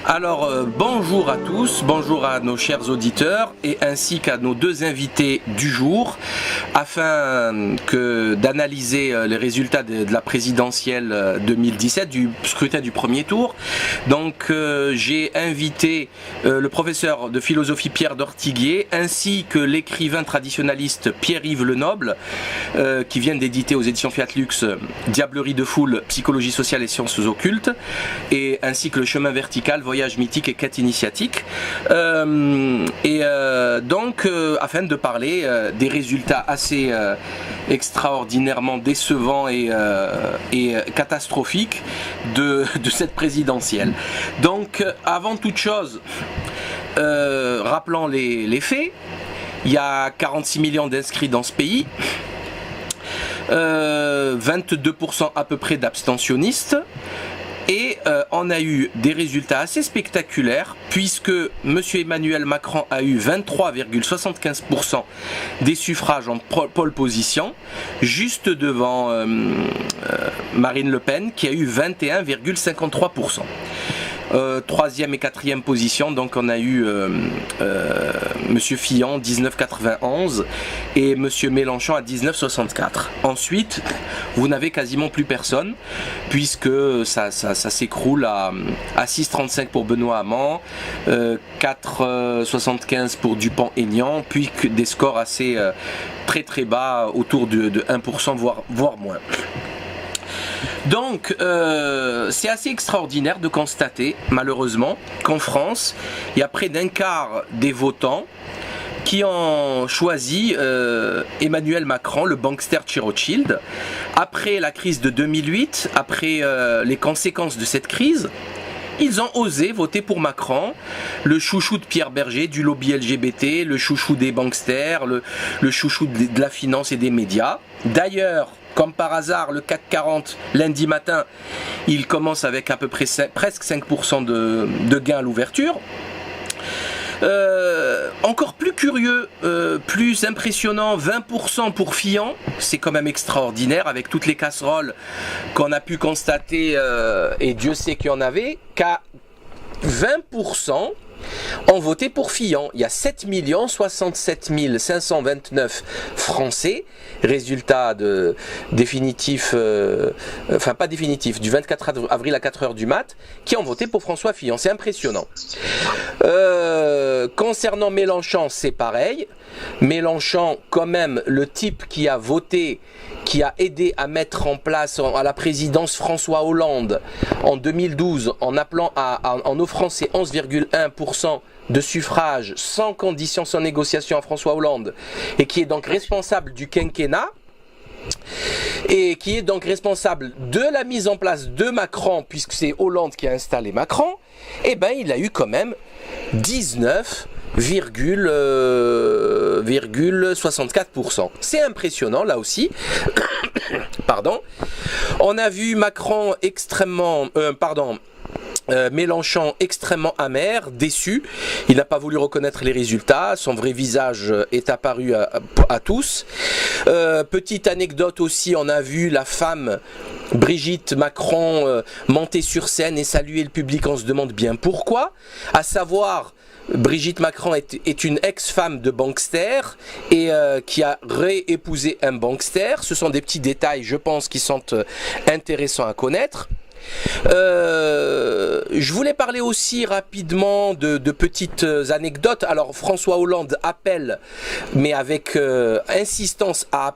Alors, bonjour à tous, bonjour à nos chers auditeurs et ainsi qu'à nos deux invités du jour afin d'analyser les résultats de la présidentielle 2017, du scrutin du premier tour. Donc, j'ai invité le professeur de philosophie Pierre d'Ortiguier ainsi que l'écrivain traditionnaliste Pierre-Yves Lenoble qui vient d'éditer aux éditions Fiat Lux Diablerie de foule, psychologie sociale et sciences occultes, et ainsi que le chemin vertical, voyage mythique et quête initiatique. Donc, afin de parler des résultats assez extraordinairement décevants et catastrophiques de cette présidentielle. Donc, avant toute chose, rappelons les faits. Il y a 46 millions d'inscrits dans ce pays. 22% à peu près d'abstentionnistes. Et on a eu des résultats assez spectaculaires puisque M. Emmanuel Macron a eu 23,75% des suffrages en pole position, juste devant Marine Le Pen qui a eu 21,53%. Troisième et quatrième position, donc on a eu Monsieur Fillon 19,91 et Monsieur Mélenchon à 19,64. Ensuite, vous n'avez quasiment plus personne puisque ça s'écroule à 6,35 pour Benoît Hamon, 4,75 pour Dupont-Aignan, puis des scores assez très bas autour de 1%, voire moins. Donc, c'est assez extraordinaire de constater, malheureusement, qu'en France, il y a près d'un quart des votants qui ont choisi Emmanuel Macron, le bankster de chez Rothschild. Après la crise de 2008, après les conséquences de cette crise, ils ont osé voter pour Macron, le chouchou de Pierre Berger, du lobby LGBT, le chouchou des banksters, le chouchou de la finance et des médias. D'ailleurs, comme par hasard, le CAC 40, lundi matin, il commence avec à peu près presque 5% de gains à l'ouverture. Encore plus curieux, plus impressionnant, 20% pour Fillon, c'est quand même extraordinaire avec toutes les casseroles qu'on a pu constater, et Dieu sait qu'il y en avait, qu'à 20% ont voté pour Fillon. Il y a 7 67 529 Français, résultat définitif, enfin pas définitif, du 24 avril à 4h du mat, qui ont voté pour François Fillon. C'est impressionnant. Concernant Mélenchon, c'est pareil. Mélenchon, quand même, le type qui a voté, qui a aidé à mettre en place à la présidence François Hollande en 2012 en offrant ses 11,1% de suffrage sans condition, sans négociation à François Hollande, et qui est donc responsable du quinquennat et qui est donc responsable de la mise en place de Macron, puisque c'est Hollande qui a installé Macron, et ben il a eu quand même 19,64%. C'est impressionnant là aussi. Pardon. On a vu Macron Mélenchon extrêmement amer, déçu. Il n'a pas voulu reconnaître les résultats. Son vrai visage est apparu à tous. Petite anecdote aussi, on a vu la femme Brigitte Macron monter sur scène et saluer le public. On se demande bien pourquoi. À savoir, Brigitte Macron est une ex-femme de bankster et qui a réépousé un bankster. Ce sont des petits détails, je pense, qui sont intéressants à connaître. Je voulais parler aussi rapidement de petites anecdotes. Alors François Hollande appelle, mais avec insistance à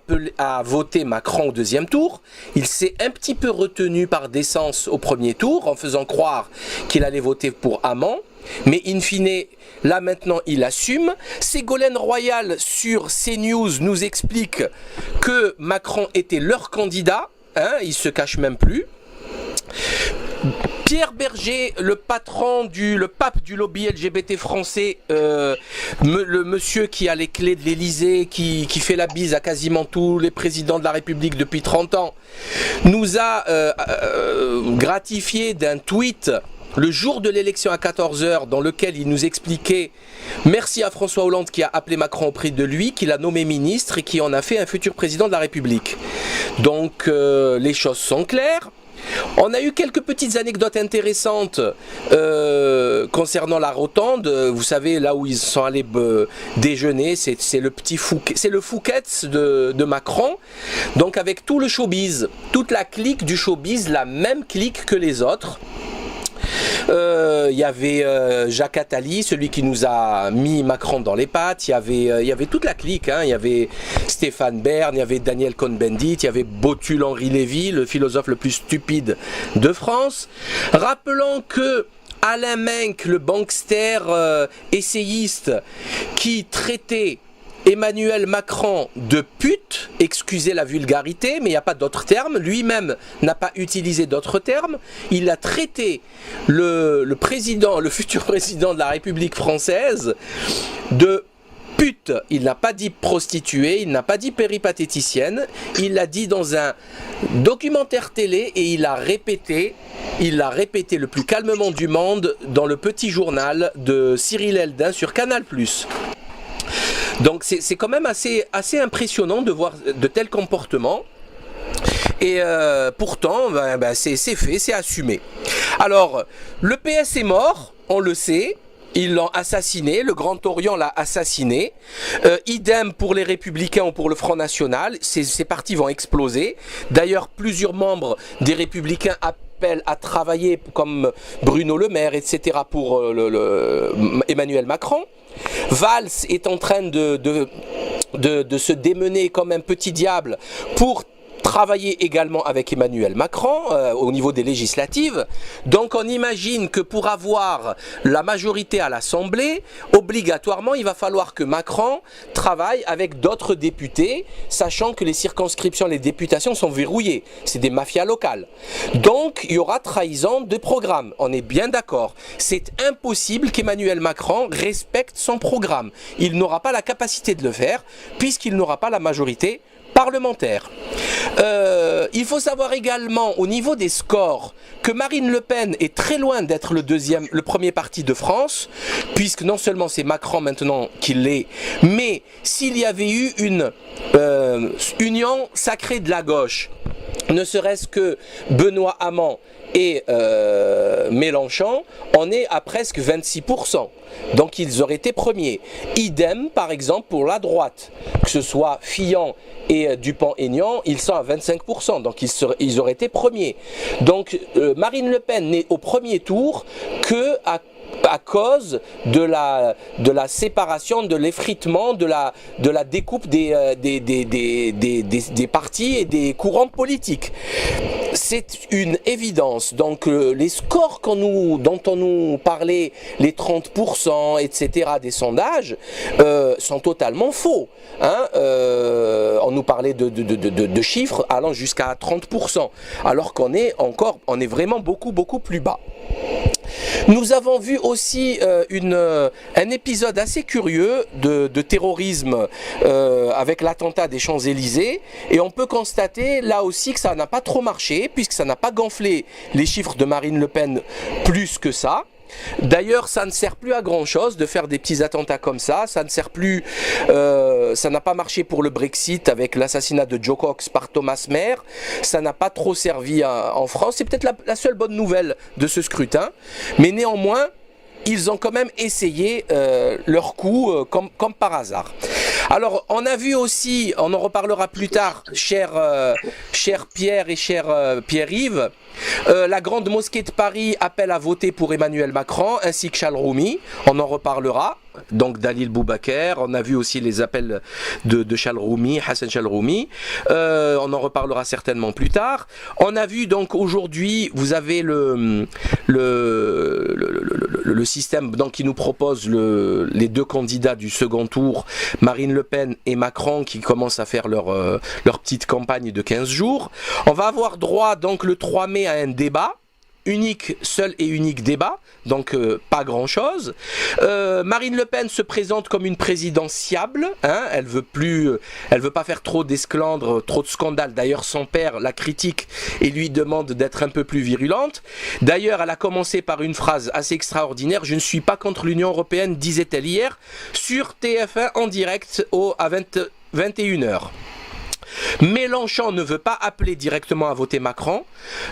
voter Macron au deuxième tour. Il s'est un petit peu retenu par décence au premier tour en faisant croire qu'il allait voter pour Hamon. Mais in fine, là maintenant il assume. Ségolène Royal sur CNews nous explique que Macron était leur candidat, il se cache même plus. Pierre Berger, le pape du lobby LGBT français, le monsieur qui a les clés de l'Elysée, qui fait la bise à quasiment tous les présidents de la République depuis 30 ans, nous a gratifié d'un tweet le jour de l'élection à 14h dans lequel il nous expliquait merci à François Hollande qui a appelé Macron auprès de lui, qui l'a nommé ministre et qui en a fait un futur président de la République. Donc les choses sont claires. On a eu quelques petites anecdotes intéressantes concernant la rotonde. Vous savez, là où ils sont allés déjeuner, c'est le petit Fouquet, c'est le Fouquet's de Macron. Donc avec tout le showbiz, toute la clique du showbiz, la même clique que les autres. Il y avait Jacques Attali, celui qui nous a mis Macron dans les pattes. Il y avait toute la clique, hein. Il y avait Stéphane Bern, il y avait Daniel Cohn-Bendit, il y avait Botul-Henri Lévy, le philosophe le plus stupide de France. Rappelons que Alain Menck, le bankster essayiste qui traitait Emmanuel Macron de pute, excusez la vulgarité, mais il n'y a pas d'autre terme, lui-même n'a pas utilisé d'autres termes, il a traité le futur président de la République française de pute. Il n'a pas dit prostituée, il n'a pas dit péripatéticienne, il l'a dit dans un documentaire télé et il l'a répété le plus calmement du monde dans le petit journal de Cyril Eldin sur Canal+. Donc c'est quand même assez impressionnant de voir de tels comportements. Et pourtant, c'est fait, c'est assumé. Alors, le PS est mort, on le sait. Ils l'ont assassiné, le Grand Orient l'a assassiné. Idem pour les Républicains ou pour le Front National, ces partis vont exploser. D'ailleurs, plusieurs membres des Républicains appellent à travailler comme Bruno Le Maire, etc. pour Emmanuel Macron. Valls est en train de se démener comme un petit diable pour travailler également avec Emmanuel Macron au niveau des législatives. Donc on imagine que pour avoir la majorité à l'Assemblée, obligatoirement il va falloir que Macron travaille avec d'autres députés, sachant que les circonscriptions, les députations sont verrouillées. C'est des mafias locales. Donc il y aura trahison de programme. On est bien d'accord. C'est impossible qu'Emmanuel Macron respecte son programme. Il n'aura pas la capacité de le faire puisqu'il n'aura pas la majorité parlementaire. Il faut savoir également au niveau des scores que Marine Le Pen est très loin d'être le premier parti de France, puisque non seulement c'est Macron maintenant qui l'est, mais s'il y avait eu une union sacrée de la gauche, ne serait-ce que Benoît Hamon et Mélenchon, on est à presque 26%. Donc ils auraient été premiers. Idem par exemple pour la droite, que ce soit Fillon et Dupont-Aignan, ils sont à 25%, donc ils auraient été premiers. Donc Marine Le Pen n'est au premier tour que à cause de la séparation, de l'effritement, de la découpe des partis et des courants politiques. C'est une évidence. Donc les scores dont on nous parlait, les 30%, etc. des sondages, sont totalement faux. Hein, on nous parlait de chiffres allant jusqu'à 30%, alors qu'on est vraiment beaucoup plus bas. Nous avons vu aussi un épisode assez curieux de terrorisme avec l'attentat des Champs-Élysées, et on peut constater là aussi que ça n'a pas trop marché puisque ça n'a pas gonflé les chiffres de Marine Le Pen plus que ça. D'ailleurs, ça ne sert plus à grand chose de faire des petits attentats comme ça. Ça ne sert plus, ça n'a pas marché pour le Brexit avec l'assassinat de Joe Cox par Thomas Mehr. Ça n'a pas trop servi en France. C'est peut-être la seule bonne nouvelle de ce scrutin. Mais néanmoins, ils ont quand même essayé leur coup comme par hasard. Alors, on a vu aussi, on en reparlera plus tard, cher Pierre et cher Pierre-Yves, la grande mosquée de Paris appelle à voter pour Emmanuel Macron, ainsi que Chalroumi, on en reparlera. Donc Dalil Boubaker, on a vu aussi les appels de Chalroumi, Hassan Chalroumi, on en reparlera certainement plus tard. On a vu donc aujourd'hui, vous avez le système donc, qui nous propose les deux candidats du second tour, Marine Le Pen et Macron, qui commencent à faire leur petite campagne de 15 jours. On va avoir droit donc le 3 mai à un débat. Seul et unique débat, donc pas grand chose. Marine Le Pen se présente comme une présidentiable, hein, elle veut pas faire trop d'esclandres, trop de scandales. D'ailleurs son père la critique et lui demande d'être un peu plus virulente. D'ailleurs elle a commencé par une phrase assez extraordinaire: je ne suis pas contre l'Union Européenne, disait-elle hier sur TF1 en direct à 21h. Mélenchon ne veut pas appeler directement à voter Macron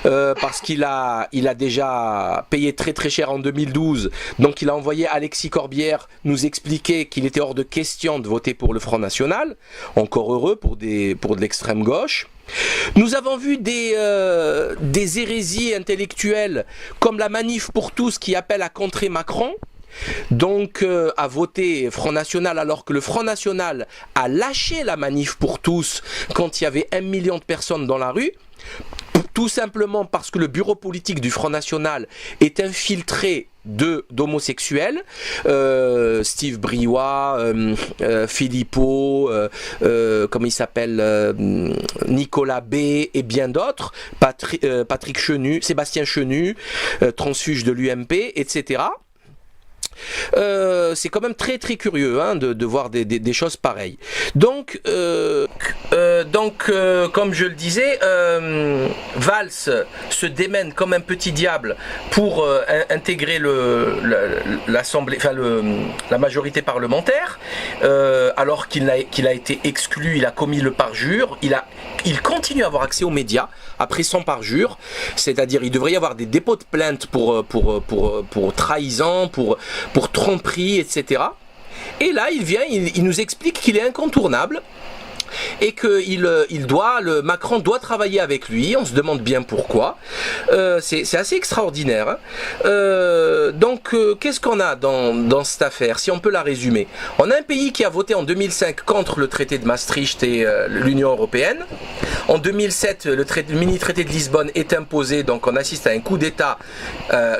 parce qu'il a déjà payé très très cher en 2012. Donc il a envoyé Alexis Corbière nous expliquer qu'il était hors de question de voter pour le Front National. Encore heureux pour de l'extrême gauche. Nous avons vu des hérésies intellectuelles comme la Manif pour tous qui appelle à contrer Macron. Donc à voter Front National alors que le Front National a lâché la Manif pour tous quand il y avait 1 million de personnes dans la rue, tout simplement parce que le bureau politique du Front National est infiltré d'homosexuels, Steve Briouat, Philippot, comment il s'appelle, Nicolas B et bien d'autres, Patrick Chenu, Sébastien Chenu, transfuge de l'UMP, etc. C'est quand même très très curieux de voir des choses pareilles. Donc comme je le disais, Valls se démène comme un petit diable pour intégrer l'Assemblée, enfin la majorité parlementaire, alors qu'il a été exclu, il a commis le parjure, il continue à avoir accès aux médias après son parjure, c'est-à-dire il devrait y avoir des dépôts de plainte pour trahison, pour tromperie, etc. Et là, il nous explique qu'il est incontournable et que Macron doit travailler avec lui. On se demande bien pourquoi. C'est assez extraordinaire. Donc, qu'est-ce qu'on a dans cette affaire, si on peut la résumer? On a un pays qui a voté en 2005 contre le traité de Maastricht et l'Union européenne. En 2007, le mini-traité de Lisbonne est imposé, donc on assiste à un coup d'État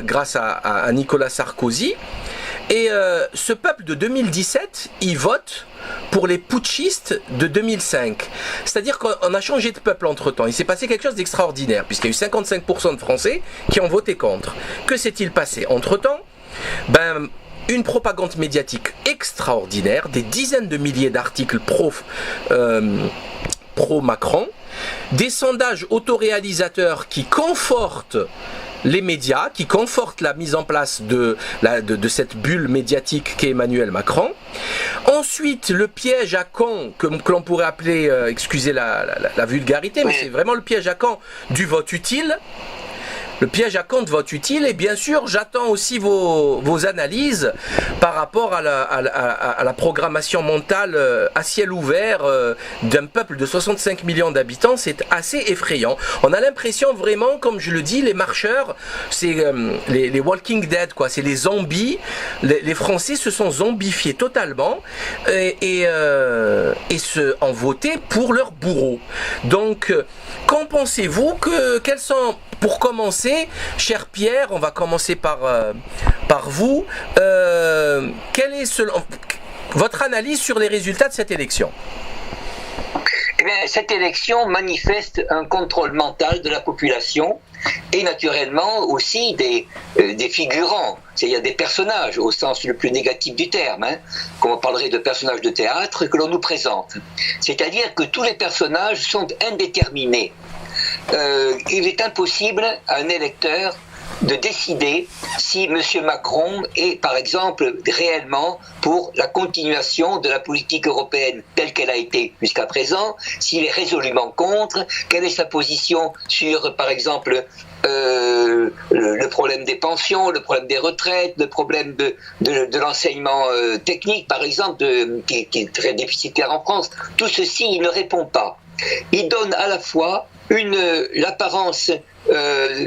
grâce à Nicolas Sarkozy. Et ce peuple de 2017, il vote pour les putschistes de 2005. C'est-à-dire qu'on a changé de peuple entre-temps. Il s'est passé quelque chose d'extraordinaire, puisqu'il y a eu 55% de Français qui ont voté contre. Que s'est-il passé entre-temps? Une propagande médiatique extraordinaire, des dizaines de milliers d'articles pro-Macron, des sondages autoréalisateurs qui confortent les médias, qui confortent la mise en place de cette bulle médiatique qu'est Emmanuel Macron. Ensuite, le piège à Caen, que l'on pourrait appeler, excusez la vulgarité, mais c'est vraiment le piège à Caen du vote utile. Le piège à Caen de vote utile, et bien sûr, j'attends aussi vos analyses par rapport à la programmation mentale à ciel ouvert d'un peuple de 65 millions d'habitants. C'est assez effrayant. On a l'impression vraiment, comme je le dis, les marcheurs, c'est les Walking Dead, quoi. C'est les zombies. Les Français se sont zombifiés totalement et ont voté pour leur bourreau. Donc, qu'en pensez-vous? Quels sont... Pour commencer, cher Pierre, on va commencer par vous. Quelle est votre analyse sur les résultats de cette élection? Eh bien, cette élection manifeste un contrôle mental de la population et naturellement aussi des figurants. Il y a des personnages au sens le plus négatif du terme, comme on parlerait de personnages de théâtre que l'on nous présente. C'est-à-dire que tous les personnages sont indéterminés. Il est impossible à un électeur de décider si M. Macron est, par exemple, réellement pour la continuation de la politique européenne telle qu'elle a été jusqu'à présent, s'il est résolument contre, quelle est sa position sur, par exemple, le problème des pensions, le problème des retraites, le problème de l'enseignement technique, par exemple, qui est très déficitaire en France. Tout ceci, il ne répond pas. Il donne à la fois l'apparence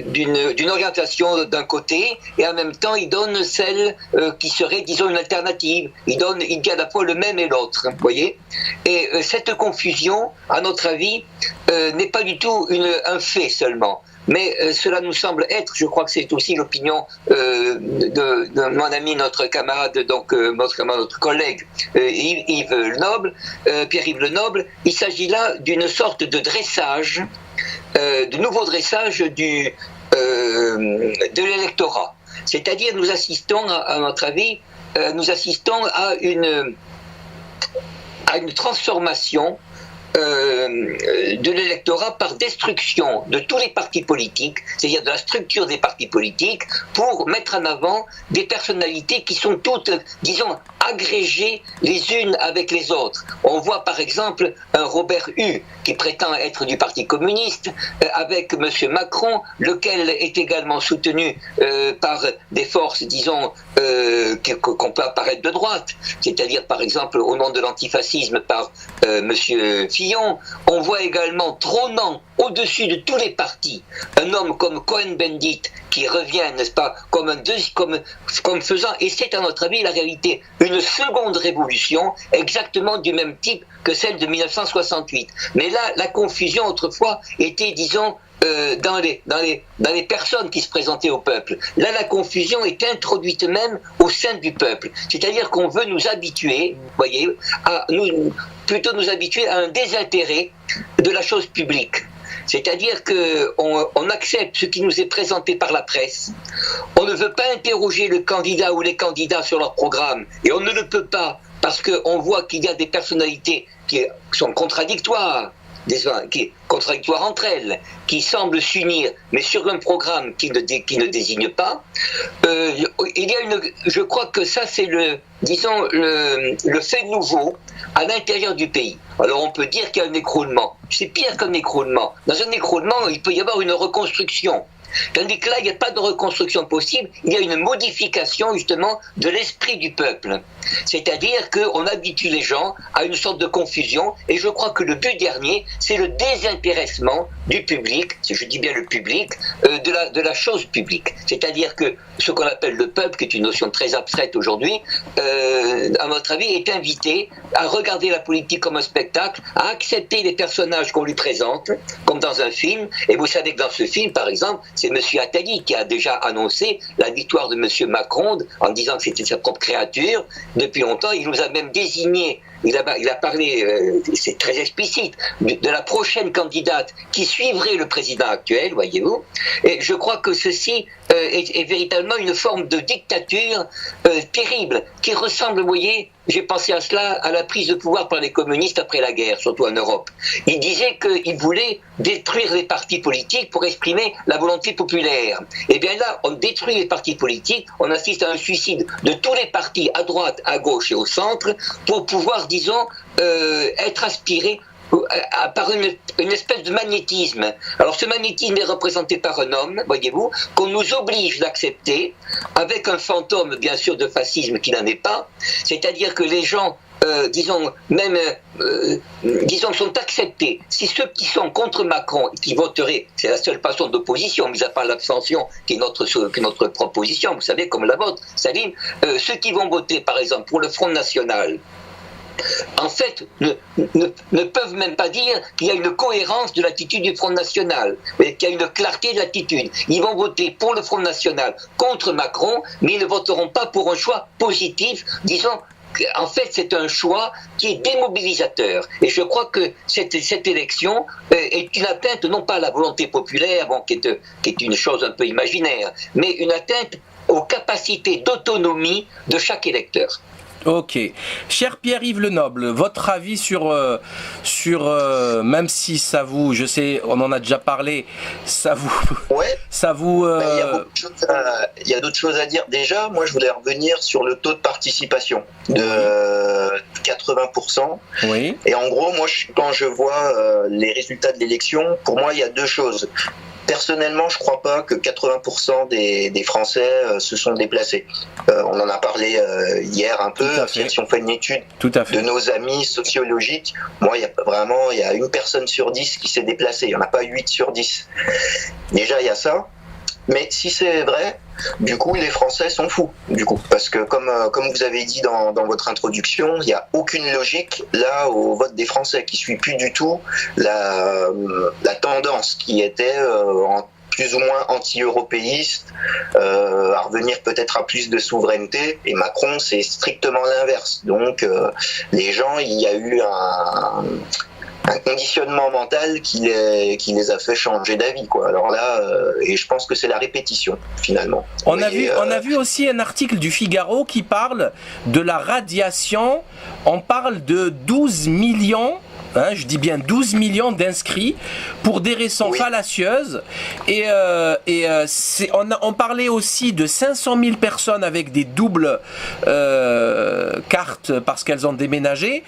d'une orientation d'un côté et en même temps il donne celle qui serait, disons, une alternative. Il dit à la fois le même et l'autre, vous voyez. Et cette confusion, à notre avis, n'est pas du tout un fait seulement. Mais cela nous semble être, je crois que c'est aussi l'opinion de mon ami, notre camarade, donc notre collègue Pierre-Yves Lenoble. Il s'agit là d'une sorte de dressage, de nouveau dressage de l'électorat. C'est-à-dire, nous assistons, à notre avis, à une transformation de l'électorat par destruction de tous les partis politiques, c'est-à-dire de la structure des partis politiques, pour mettre en avant des personnalités qui sont toutes, disons, agrégées les unes avec les autres. On voit par exemple un Robert Hue qui prétend être du Parti communiste, avec M. Macron, lequel est également soutenu par des forces, disons, qu'on peut apparaître de droite, c'est-à-dire par exemple au nom de l'antifascisme par M. Fillon. On voit également trônant au-dessus de tous les partis un homme comme Cohn-Bendit qui revient, n'est-ce pas, comme faisant, et c'est à notre avis la réalité, une seconde révolution exactement du même type que celle de 1968. Mais là, la confusion autrefois était, disons, dans les personnes qui se présentaient au peuple. Là, la confusion est introduite même au sein du peuple. C'est-à-dire qu'on veut nous habituer, voyez, plutôt nous habituer à un désintérêt de la chose publique. C'est-à-dire qu'on accepte ce qui nous est présenté par la presse. On ne veut pas interroger le candidat ou les candidats sur leur programme. Et on ne le peut pas parce qu'on voit qu'il y a des personnalités qui sont contradictoires. Contradictoires entre elles, qui semblent s'unir, mais sur un programme qui ne désigne pas. Je crois que ça, c'est le fait nouveau à l'intérieur du pays. Alors on peut dire qu'il y a un écroulement. C'est pire qu'un écroulement. Dans un écroulement, il peut y avoir une reconstruction. Tandis que là, il n'y a pas de reconstruction possible, il y a une modification justement de l'esprit du peuple. C'est-à-dire qu'on habitue les gens à une sorte de confusion, et je crois que le but dernier, c'est le désintéressement du public, si je dis bien le public, de la chose publique. C'est-à-dire que ce qu'on appelle le peuple, qui est une notion très abstraite aujourd'hui, à notre avis, est invité à regarder la politique comme un spectacle, à accepter les personnages qu'on lui présente, comme dans un film, et vous savez que dans ce film, par exemple, c'est M. Attali qui a déjà annoncé la victoire de M. Macron en disant que c'était sa propre créature. Depuis longtemps, il nous a même désigné, il a parlé, c'est très explicite, de la prochaine candidate qui suivrait le président actuel, voyez-vous. Et je crois que ceci est véritablement une forme de dictature terrible, qui ressemble, vous voyez, j'ai pensé à cela, à la prise de pouvoir par les communistes après la guerre, surtout en Europe. Ils disaient qu'ils voulaient détruire les partis politiques pour exprimer la volonté populaire. Et bien là, on détruit les partis politiques, on assiste à un suicide de tous les partis, à droite, à gauche et au centre, pour pouvoir, disons, être aspirés par une espèce de magnétisme. Alors ce magnétisme est représenté par un homme, voyez-vous, qu'on nous oblige d'accepter, avec un fantôme bien sûr de fascisme qui n'en est pas, c'est-à-dire que les gens disons, sont acceptés. Si ceux qui sont contre Macron, qui voteraient, c'est la seule façon d'opposition, mis à part l'abstention, qui est notre proposition, vous savez, comme la vôtre, Salim, ceux qui vont voter, par exemple, pour le Front National, en fait, ne peuvent même pas dire qu'il y a une cohérence de l'attitude du Front National, qu'il y a une clarté de l'attitude. Ils vont voter pour le Front National contre Macron, mais ils ne voteront pas pour un choix positif, disons. En fait, c'est un choix qui est démobilisateur. Et je crois que cette élection est une atteinte non pas à la volonté populaire, qui est une chose un peu imaginaire, mais une atteinte aux capacités d'autonomie de chaque électeur. Ok. Cher Pierre-Yves Lenoble, votre avis sur même si ça vous, je sais, on en a déjà parlé, ça vous... Ouais. Ça vous... Il y a d'autres choses à dire. Déjà, moi, je voulais revenir sur le taux de participation de 80%. Oui. Et en gros, moi, quand je vois les résultats de l'élection, pour moi, il y a deux choses. Personnellement, je ne crois pas que 80% des Français se sont déplacés. On en a parlé hier un peu. Si on fait une étude de nos amis sociologiques, moi, il y a une personne sur 10 qui s'est déplacée. Il n'y en a pas 8 sur 10. Déjà, il y a ça. Mais si c'est vrai, du coup, les Français sont fous. Du coup, parce que comme vous avez dit dans votre introduction, il n'y a aucune logique là au vote des Français qui suit plus du tout la tendance qui était plus ou moins anti-européiste, à revenir peut-être à plus de souveraineté. Et Macron, c'est strictement l'inverse. Donc, les gens, il y a eu un conditionnement mental qui les a fait changer d'avis, quoi. Alors là, et je pense que c'est la répétition, finalement. On a vu aussi un article du Figaro qui parle de la radiation. On parle de 12 millions je dis bien 12 millions d'inscrits pour des raisons fallacieuses. Et on parlait aussi de 500 000 personnes avec des doubles cartes parce qu'elles ont déménagé.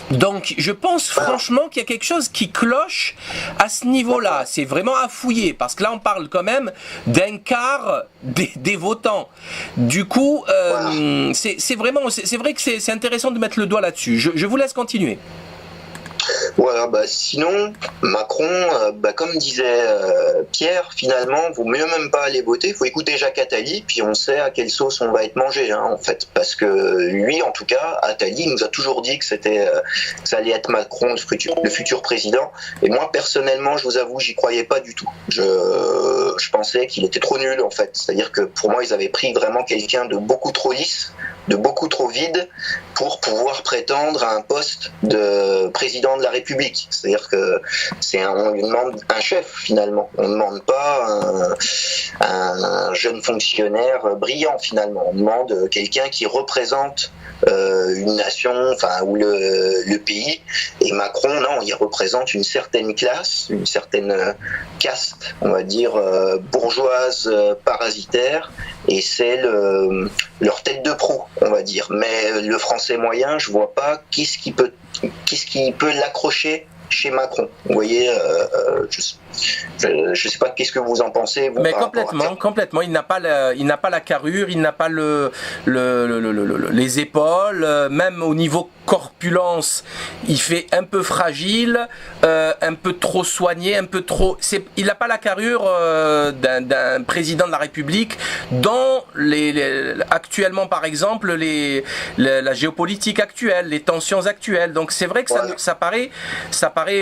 Donc je pense franchement qu'il y a quelque chose qui cloche à ce niveau-là. C'est vraiment à fouiller parce que là on parle quand même d'un quart des votants. Du coup, c'est vrai que c'est intéressant de mettre le doigt là-dessus. Je vous laisse continuer. Voilà, sinon, Macron, comme disait Pierre, finalement, vaut mieux même pas aller voter, il faut écouter Jacques Attali, puis on sait à quelle sauce on va être mangé, en fait. Parce que lui, en tout cas, Attali nous a toujours dit que ça allait être Macron, le futur président. Et moi, personnellement, je vous avoue, j'y croyais pas du tout. Je pensais qu'il était trop nul, en fait. C'est-à-dire que pour moi, ils avaient pris vraiment quelqu'un de beaucoup trop lisse, de beaucoup trop vide, pour pouvoir prétendre à un poste de président de la République. C'est-à-dire que on lui demande un chef finalement. On ne demande pas un jeune fonctionnaire brillant finalement. On demande quelqu'un qui représente une nation, ou le pays. Et Macron, non, il représente une certaine classe, une certaine caste, on va dire bourgeoise, parasitaire. Et c'est leur tête de proue, on va dire. Mais le français moyen, je vois pas qu'est-ce qui peut l'accrocher chez Macron. Vous voyez, je sais pas qu'est-ce que vous en pensez. Vous, mais complètement. Il n'a pas la carrure, il n'a pas les épaules, même au niveau corpulence, il fait un peu fragile, un peu trop soigné, un peu trop. Il n'a pas la carrure d'un président de la République dont actuellement, par exemple, la géopolitique actuelle, les tensions actuelles. Donc c'est vrai que ça paraît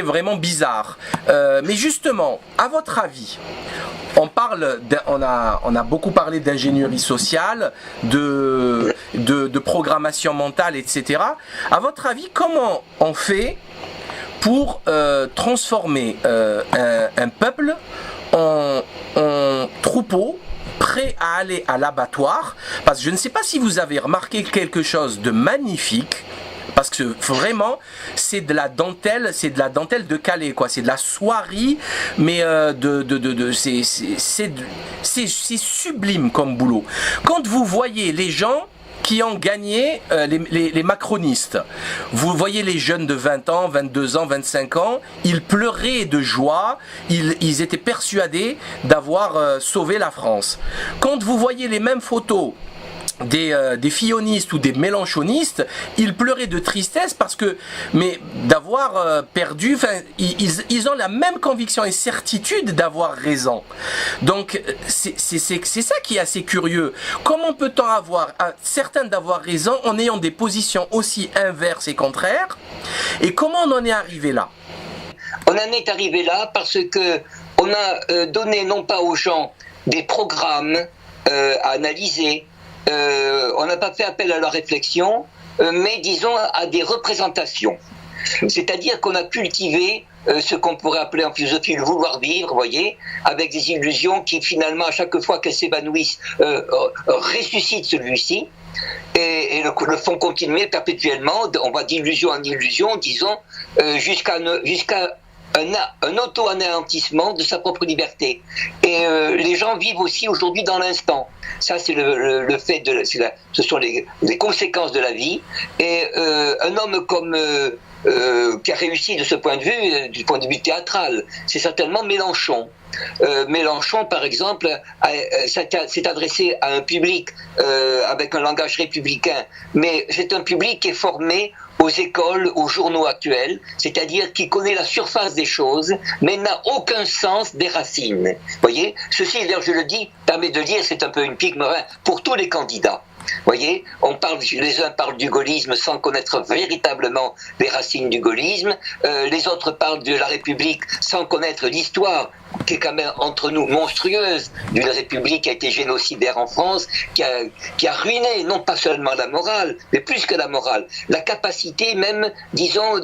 vraiment bizarre. Mais justement, à votre avis, on a beaucoup parlé d'ingénierie sociale, de programmation mentale, etc. À votre avis, comment on fait pour transformer un peuple en troupeau prêt à aller à l'abattoir? Parce que je ne sais pas si vous avez remarqué quelque chose de magnifique. Parce que vraiment, c'est de la dentelle de Calais, quoi. C'est de la soierie, mais c'est sublime comme boulot. Quand vous voyez les gens qui ont gagné, les macronistes, vous voyez les jeunes de 20 ans, 22 ans, 25 ans, ils pleuraient de joie, ils étaient persuadés d'avoir sauvé la France. Quand vous voyez les mêmes photos des fillonistes ou des mélenchonistes, ils pleuraient de tristesse d'avoir perdu. Ils ont la même conviction et certitude d'avoir raison. Donc c'est ça qui est assez curieux. Comment peut-on avoir certains d'avoir raison en ayant des positions aussi inverses et contraires? Et comment on en est arrivé là? On en est arrivé là parce que on a donné non pas aux gens des programmes à analyser. On n'a pas fait appel à leur réflexion, mais disons à des représentations. C'est-à-dire qu'on a cultivé ce qu'on pourrait appeler en philosophie le vouloir vivre, vous voyez, avec des illusions qui finalement, à chaque fois qu'elles s'évanouissent, ressuscitent celui-ci et le font continuer perpétuellement, on va d'illusion en illusion, disons, jusqu'à un auto-anéantissement de sa propre liberté. Et les gens vivent aussi aujourd'hui dans l'instant. Ça, c'est le fait ce sont les conséquences de la vie. Et un homme comme qui a réussi de ce point de vue, du point de vue théâtral, c'est certainement Mélenchon. Mélenchon, par exemple, s'est adressé à un public avec un langage républicain, mais c'est un public qui est formé aux écoles, aux journaux actuels, c'est-à-dire qui connaît la surface des choses, mais n'a aucun sens des racines. Vous voyez, ceci, d'ailleurs, je le dis, permet de dire, c'est un peu une pique Morin pour tous les candidats. Vous voyez, les uns parlent du gaullisme sans connaître véritablement les racines du gaullisme, les autres parlent de la République sans connaître l'histoire, qui est quand même entre nous monstrueuse, d'une République qui a été génocidaire en France, qui a ruiné non pas seulement la morale, mais plus que la morale, la capacité même, disons,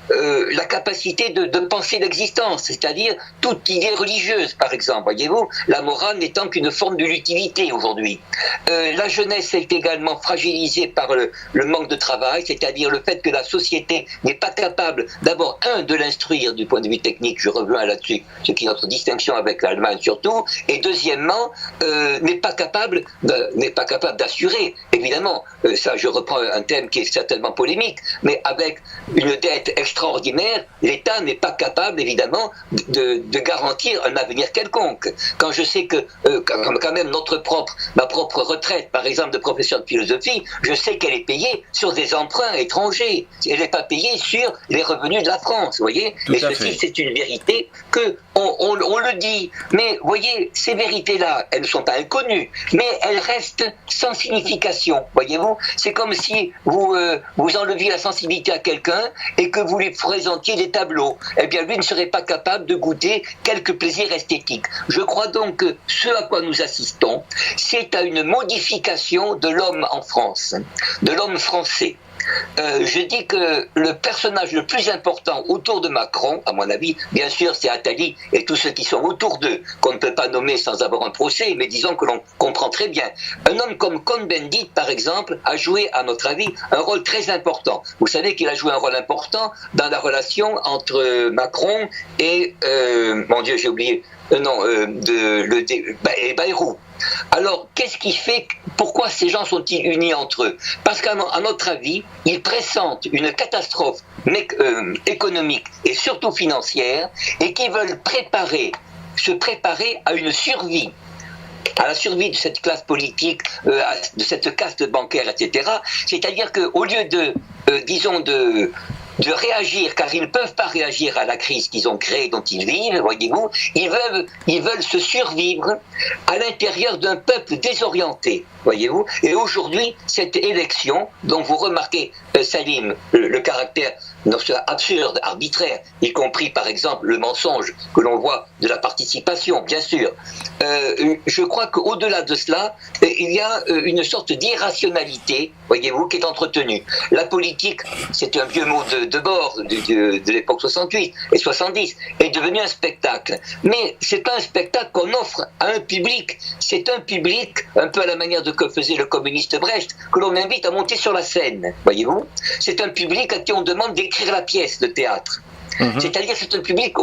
la capacité de penser l'existence, c'est-à-dire toute idée religieuse, par exemple. Voyez-vous, la morale n'étant qu'une forme de l'utilité aujourd'hui. La jeunesse est également fragilisée par le manque de travail, c'est-à-dire le fait que la société n'est pas capable, d'abord, de l'instruire du point de vue technique, je reviens là-dessus, ce qui est notre distinction avec l'Allemagne surtout, et deuxièmement, n'est pas capable d'assurer, évidemment, ça je reprends un thème qui est certainement polémique, mais avec une dette extraordinaire, l'État n'est pas capable, évidemment, de garantir un avenir quelconque. Quand je sais que, quand même, ma propre retraite, par exemple, de professeur de philosophie, je sais qu'elle est payée sur des emprunts étrangers. Elle n'est pas payée sur les revenus de la France, vous voyez. Et ceci, c'est une vérité que on le dit. Mais, vous voyez, ces vérités-là, elles ne sont pas inconnues, mais elles restent sans signification, voyez-vous. C'est comme si vous enleviez la sensibilité à quelqu'un et que vous lui présentiez des tableaux. Eh bien, lui ne serait pas capable de goûter quelques plaisirs esthétiques. Je crois donc que ce à quoi nous assistons, c'est à une modification de l'homme en France, de l'homme français. Je dis que le personnage le plus important autour de Macron, à mon avis, bien sûr, c'est Attali et tous ceux qui sont autour d'eux, qu'on ne peut pas nommer sans avoir un procès, mais disons que l'on comprend très bien. Un homme comme Cohn-Bendit, par exemple, a joué, à notre avis, un rôle très important. Vous savez qu'il a joué un rôle important dans la relation entre Macron et, mon Dieu, j'ai oublié, et Bayrou. Alors, qu'est-ce qui fait, pourquoi ces gens sont-ils unis entre eux? Parce qu'à notre avis, ils pressentent une catastrophe économique et surtout financière, et qui veulent se préparer à une survie, à la survie de cette classe politique, de cette caste bancaire, etc. C'est-à-dire qu'au lieu de réagir, car ils ne peuvent pas réagir à la crise qu'ils ont créée, dont ils vivent, voyez-vous, ils veulent se survivre à l'intérieur d'un peuple désorienté, voyez-vous. Et aujourd'hui, cette élection, dont vous remarquez, Salim, le caractère absurde, arbitraire, y compris par exemple le mensonge que l'on voit de la participation, bien sûr. Je crois qu'au-delà de cela, il y a une sorte d'irrationalité, voyez-vous, qui est entretenue. La politique, c'est un vieux mot de bord de l'époque 68 et 70, est devenu un spectacle. Mais c'est pas un spectacle qu'on offre à un public, c'est un public, un peu à la manière de que faisait le communiste Brecht, que l'on invite à monter sur la scène, voyez-vous. C'est un public à qui on demande d'écrire la pièce de théâtre. C'est-à-dire c'est un public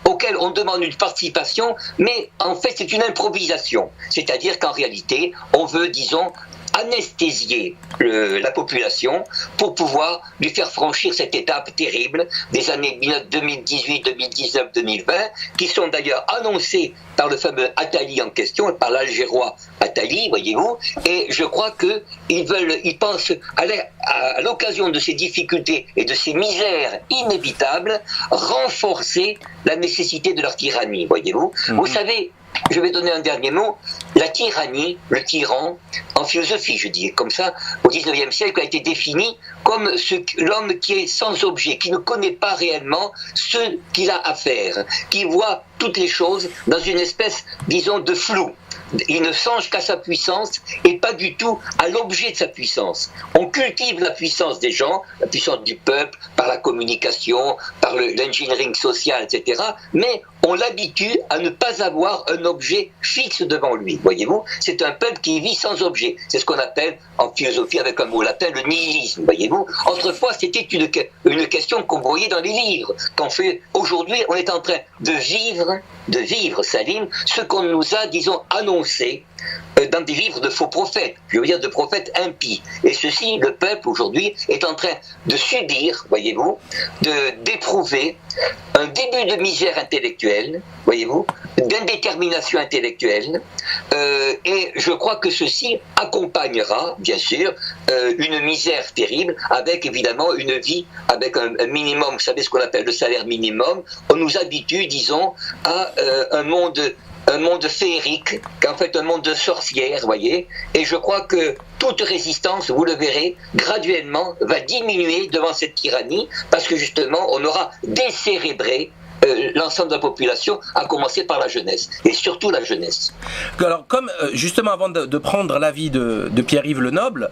auquel on demande une participation, mais en fait c'est une improvisation. C'est-à-dire qu'en réalité, on veut, disons, anesthésier la population pour pouvoir lui faire franchir cette étape terrible des années 2018, 2019, 2020, qui sont d'ailleurs annoncées par le fameux Attali en question, par l'Algérois Attali, voyez-vous, et je crois qu'ils pensent à l'occasion de ces difficultés et de ces misères inévitables, renforcer la nécessité de leur tyrannie, voyez-vous. Vous savez, je vais donner un dernier mot. La tyrannie, le tyran, en philosophie, je dis, comme ça, au XIXe siècle, a été défini comme l'homme qui est sans objet, qui ne connaît pas réellement ce qu'il a à faire, qui voit toutes les choses dans une espèce, disons, de flou. Il ne songe qu'à sa puissance et pas du tout à l'objet de sa puissance. On cultive la puissance des gens, la puissance du peuple, par la communication, par l'engineering social, etc. Mais on l'habitue à ne pas avoir un objet fixe devant lui, voyez-vous. C'est un peuple qui vit sans objet. C'est ce qu'on appelle, en philosophie, avec un mot latin, le nihilisme, voyez-vous. Autrefois, c'était une question qu'on voyait dans les livres. Aujourd'hui, on est en train de vivre, Salim, ce qu'on nous a, disons, annoncé dans des livres de faux prophètes, je veux dire de prophètes impies. Et ceci, le peuple aujourd'hui est en train de subir, voyez-vous, d'éprouver un début de misère intellectuelle, voyez-vous, d'indétermination intellectuelle, et je crois que ceci accompagnera, bien sûr, une misère terrible, avec évidemment une vie, avec un minimum, vous savez ce qu'on appelle le salaire minimum. On nous habitue, disons, à un monde féerique, qu'en fait un monde de sorcières, voyez, et je crois que toute résistance, vous le verrez, graduellement va diminuer devant cette tyrannie, parce que justement on aura décérébré l'ensemble de la population, à commencer par la jeunesse, et surtout la jeunesse. Alors, comme justement avant de prendre l'avis de Pierre-Yves Lenoble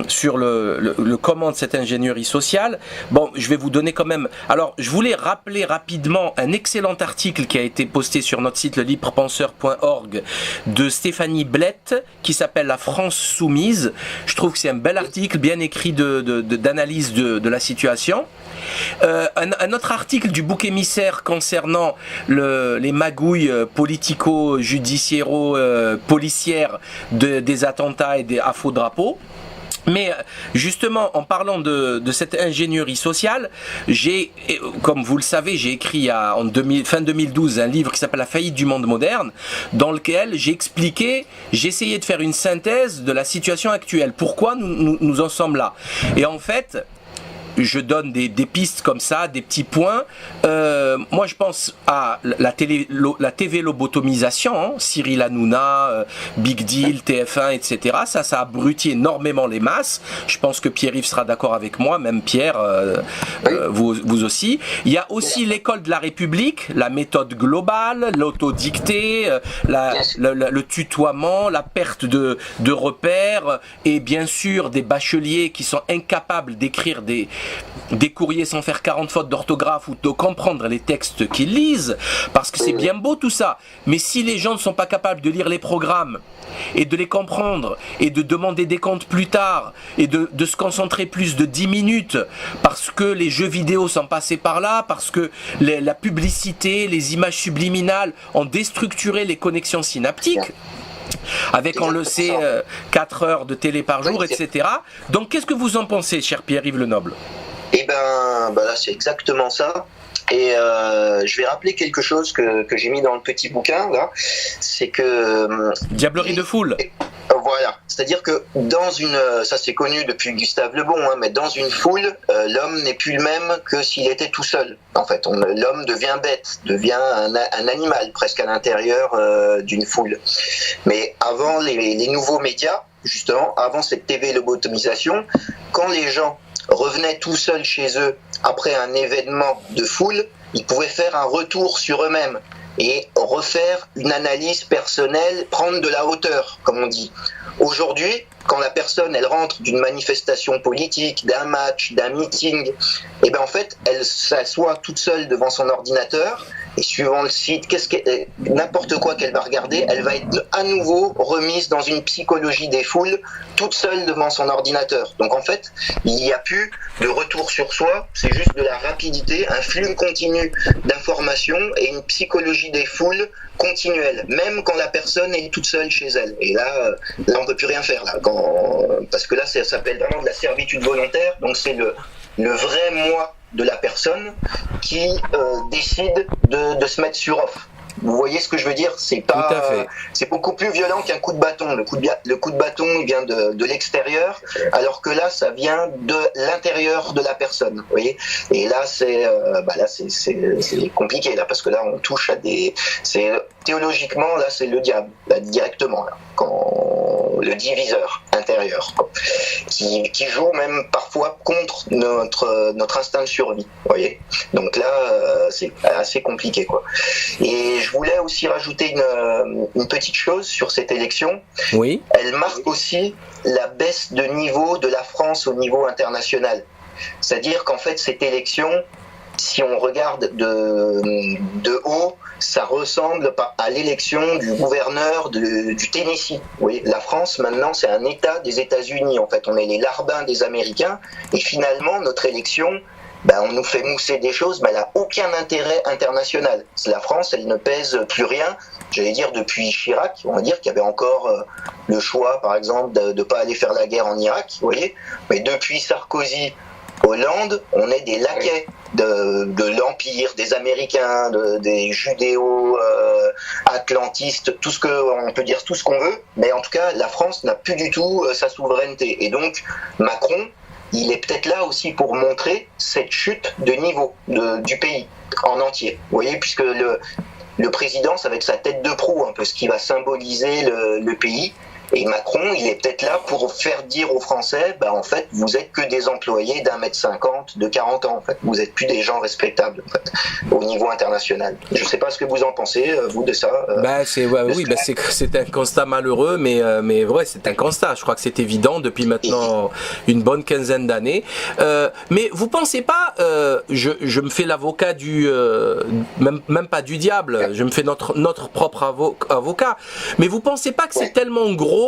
sur le comment de cette ingénierie sociale, bon, je vais vous donner quand même. Alors, je voulais rappeler rapidement un excellent article qui a été posté sur notre site lelibrePenseur.org de Stéphanie Blette qui s'appelle La France soumise. Je trouve que c'est un bel article, bien écrit d'analyse de la situation. Un autre article du bouc émissaire concernant les magouilles politico-judiciairo-policières des attentats et à faux drapeaux. Mais justement, en parlant de cette ingénierie sociale, comme vous le savez, j'ai écrit fin 2012 un livre qui s'appelle La faillite du monde moderne, dans lequel j'ai essayé de faire une synthèse de la situation actuelle. Pourquoi nous en sommes là? Et en fait, je donne des pistes comme ça, des petits points. Moi, je pense à la TV lobotomisation, hein, Cyril Hanouna, Big Deal, TF1, etc. Ça abrutit énormément les masses. Je pense que Pierre-Yves sera d'accord avec moi, même Pierre, vous aussi. Il y a aussi l'école de la République, la méthode globale, l'autodictée, le tutoiement, la perte de repères, et bien sûr des bacheliers qui sont incapables d'écrire des courriers sans faire 40 fautes d'orthographe ou de comprendre les textes qu'ils lisent, parce que c'est bien beau tout ça, mais si les gens ne sont pas capables de lire les programmes et de les comprendre et de demander des comptes plus tard et de se concentrer plus de 10 minutes parce que les jeux vidéo sont passés par là, parce que la publicité, les images subliminales ont déstructuré les connexions synaptiques, avec, on le sait, 4 heures de télé par jour, etc. Donc, qu'est-ce que vous en pensez, cher Pierre-Yves Lenoble? Eh ben là, c'est exactement ça. Et je vais rappeler quelque chose que j'ai mis dans le petit bouquin, là. C'est que... Diablerie de foule. Voilà, c'est-à-dire que ça c'est connu depuis Gustave Le Bon, hein, mais dans une foule, l'homme n'est plus le même que s'il était tout seul. En fait, l'homme devient bête, devient un animal presque à l'intérieur d'une foule. Mais avant les nouveaux médias, justement, avant cette TV lobotomisation, quand les gens revenaient tout seuls chez eux après un événement de foule, ils pouvaient faire un retour sur eux-mêmes et refaire une analyse personnelle, prendre de la hauteur, comme on dit. Aujourd'hui, quand la personne elle rentre d'une manifestation politique, d'un match, d'un meeting, et ben en fait, elle s'assoit toute seule devant son ordinateur et suivant le site, n'importe quoi qu'elle va regarder, elle va être à nouveau remise dans une psychologie des foules, toute seule devant son ordinateur. Donc en fait, il n'y a plus de retour sur soi, c'est juste de la rapidité, un flux continu d'informations et une psychologie des foules continuelle, même quand la personne est toute seule chez elle. Et là on peut plus rien faire là, parce que là ça s'appelle vraiment de la servitude volontaire. Donc c'est le vrai moi de la personne qui décide de se mettre sur off. Vous voyez ce que je veux dire? C'est beaucoup plus violent qu'un coup de bâton. Le coup de bâton vient de l'extérieur, alors que là, ça vient de l'intérieur de la personne. Vous voyez? Et là, c'est compliqué là, parce que là, on touche à théologiquement là, c'est le diable là, directement là, le diviseur intérieur, qui joue même parfois contre notre instinct de survie. Vous voyez? Donc là, c'est assez compliqué quoi. Et je voulais aussi rajouter une petite chose sur cette élection. Oui. Elle marque aussi la baisse de niveau de la France au niveau international. C'est-à-dire qu'en fait, cette élection, si on regarde de haut, ça ressemble à l'élection du gouverneur du Tennessee. Oui, la France, maintenant, c'est un État des États-Unis. En fait, on est les larbins des Américains. Et finalement, notre élection, on nous fait mousser des choses, mais elle n'a aucun intérêt international. La France, elle ne pèse plus rien. J'allais dire, depuis Chirac, on va dire qu'il y avait encore le choix, par exemple, de ne pas aller faire la guerre en Irak, vous voyez. Mais depuis Sarkozy, Hollande, on est des laquais de l'Empire, des Américains, des judéo-atlantistes, on peut dire tout ce qu'on veut, mais en tout cas, la France n'a plus du tout sa souveraineté. Et donc, Macron, il est peut-être là aussi pour montrer cette chute de niveau du pays en entier. Vous voyez, puisque le président, c'est avec sa tête de proue, un peu ce qui va symboliser le pays. Et Macron, il est peut-être là pour faire dire aux Français, en fait, vous êtes que des employés d'1,50 m, de 40 ans, en fait. Vous êtes plus des gens respectables, en fait, au niveau international. Je ne sais pas ce que vous en pensez, vous, de ça. C'est un constat malheureux, mais ouais, c'est un constat. Je crois que c'est évident depuis maintenant une bonne quinzaine d'années. Mais vous pensez pas, je me fais l'avocat même pas du diable, je me fais notre propre avocat, mais vous pensez pas que c'est tellement gros?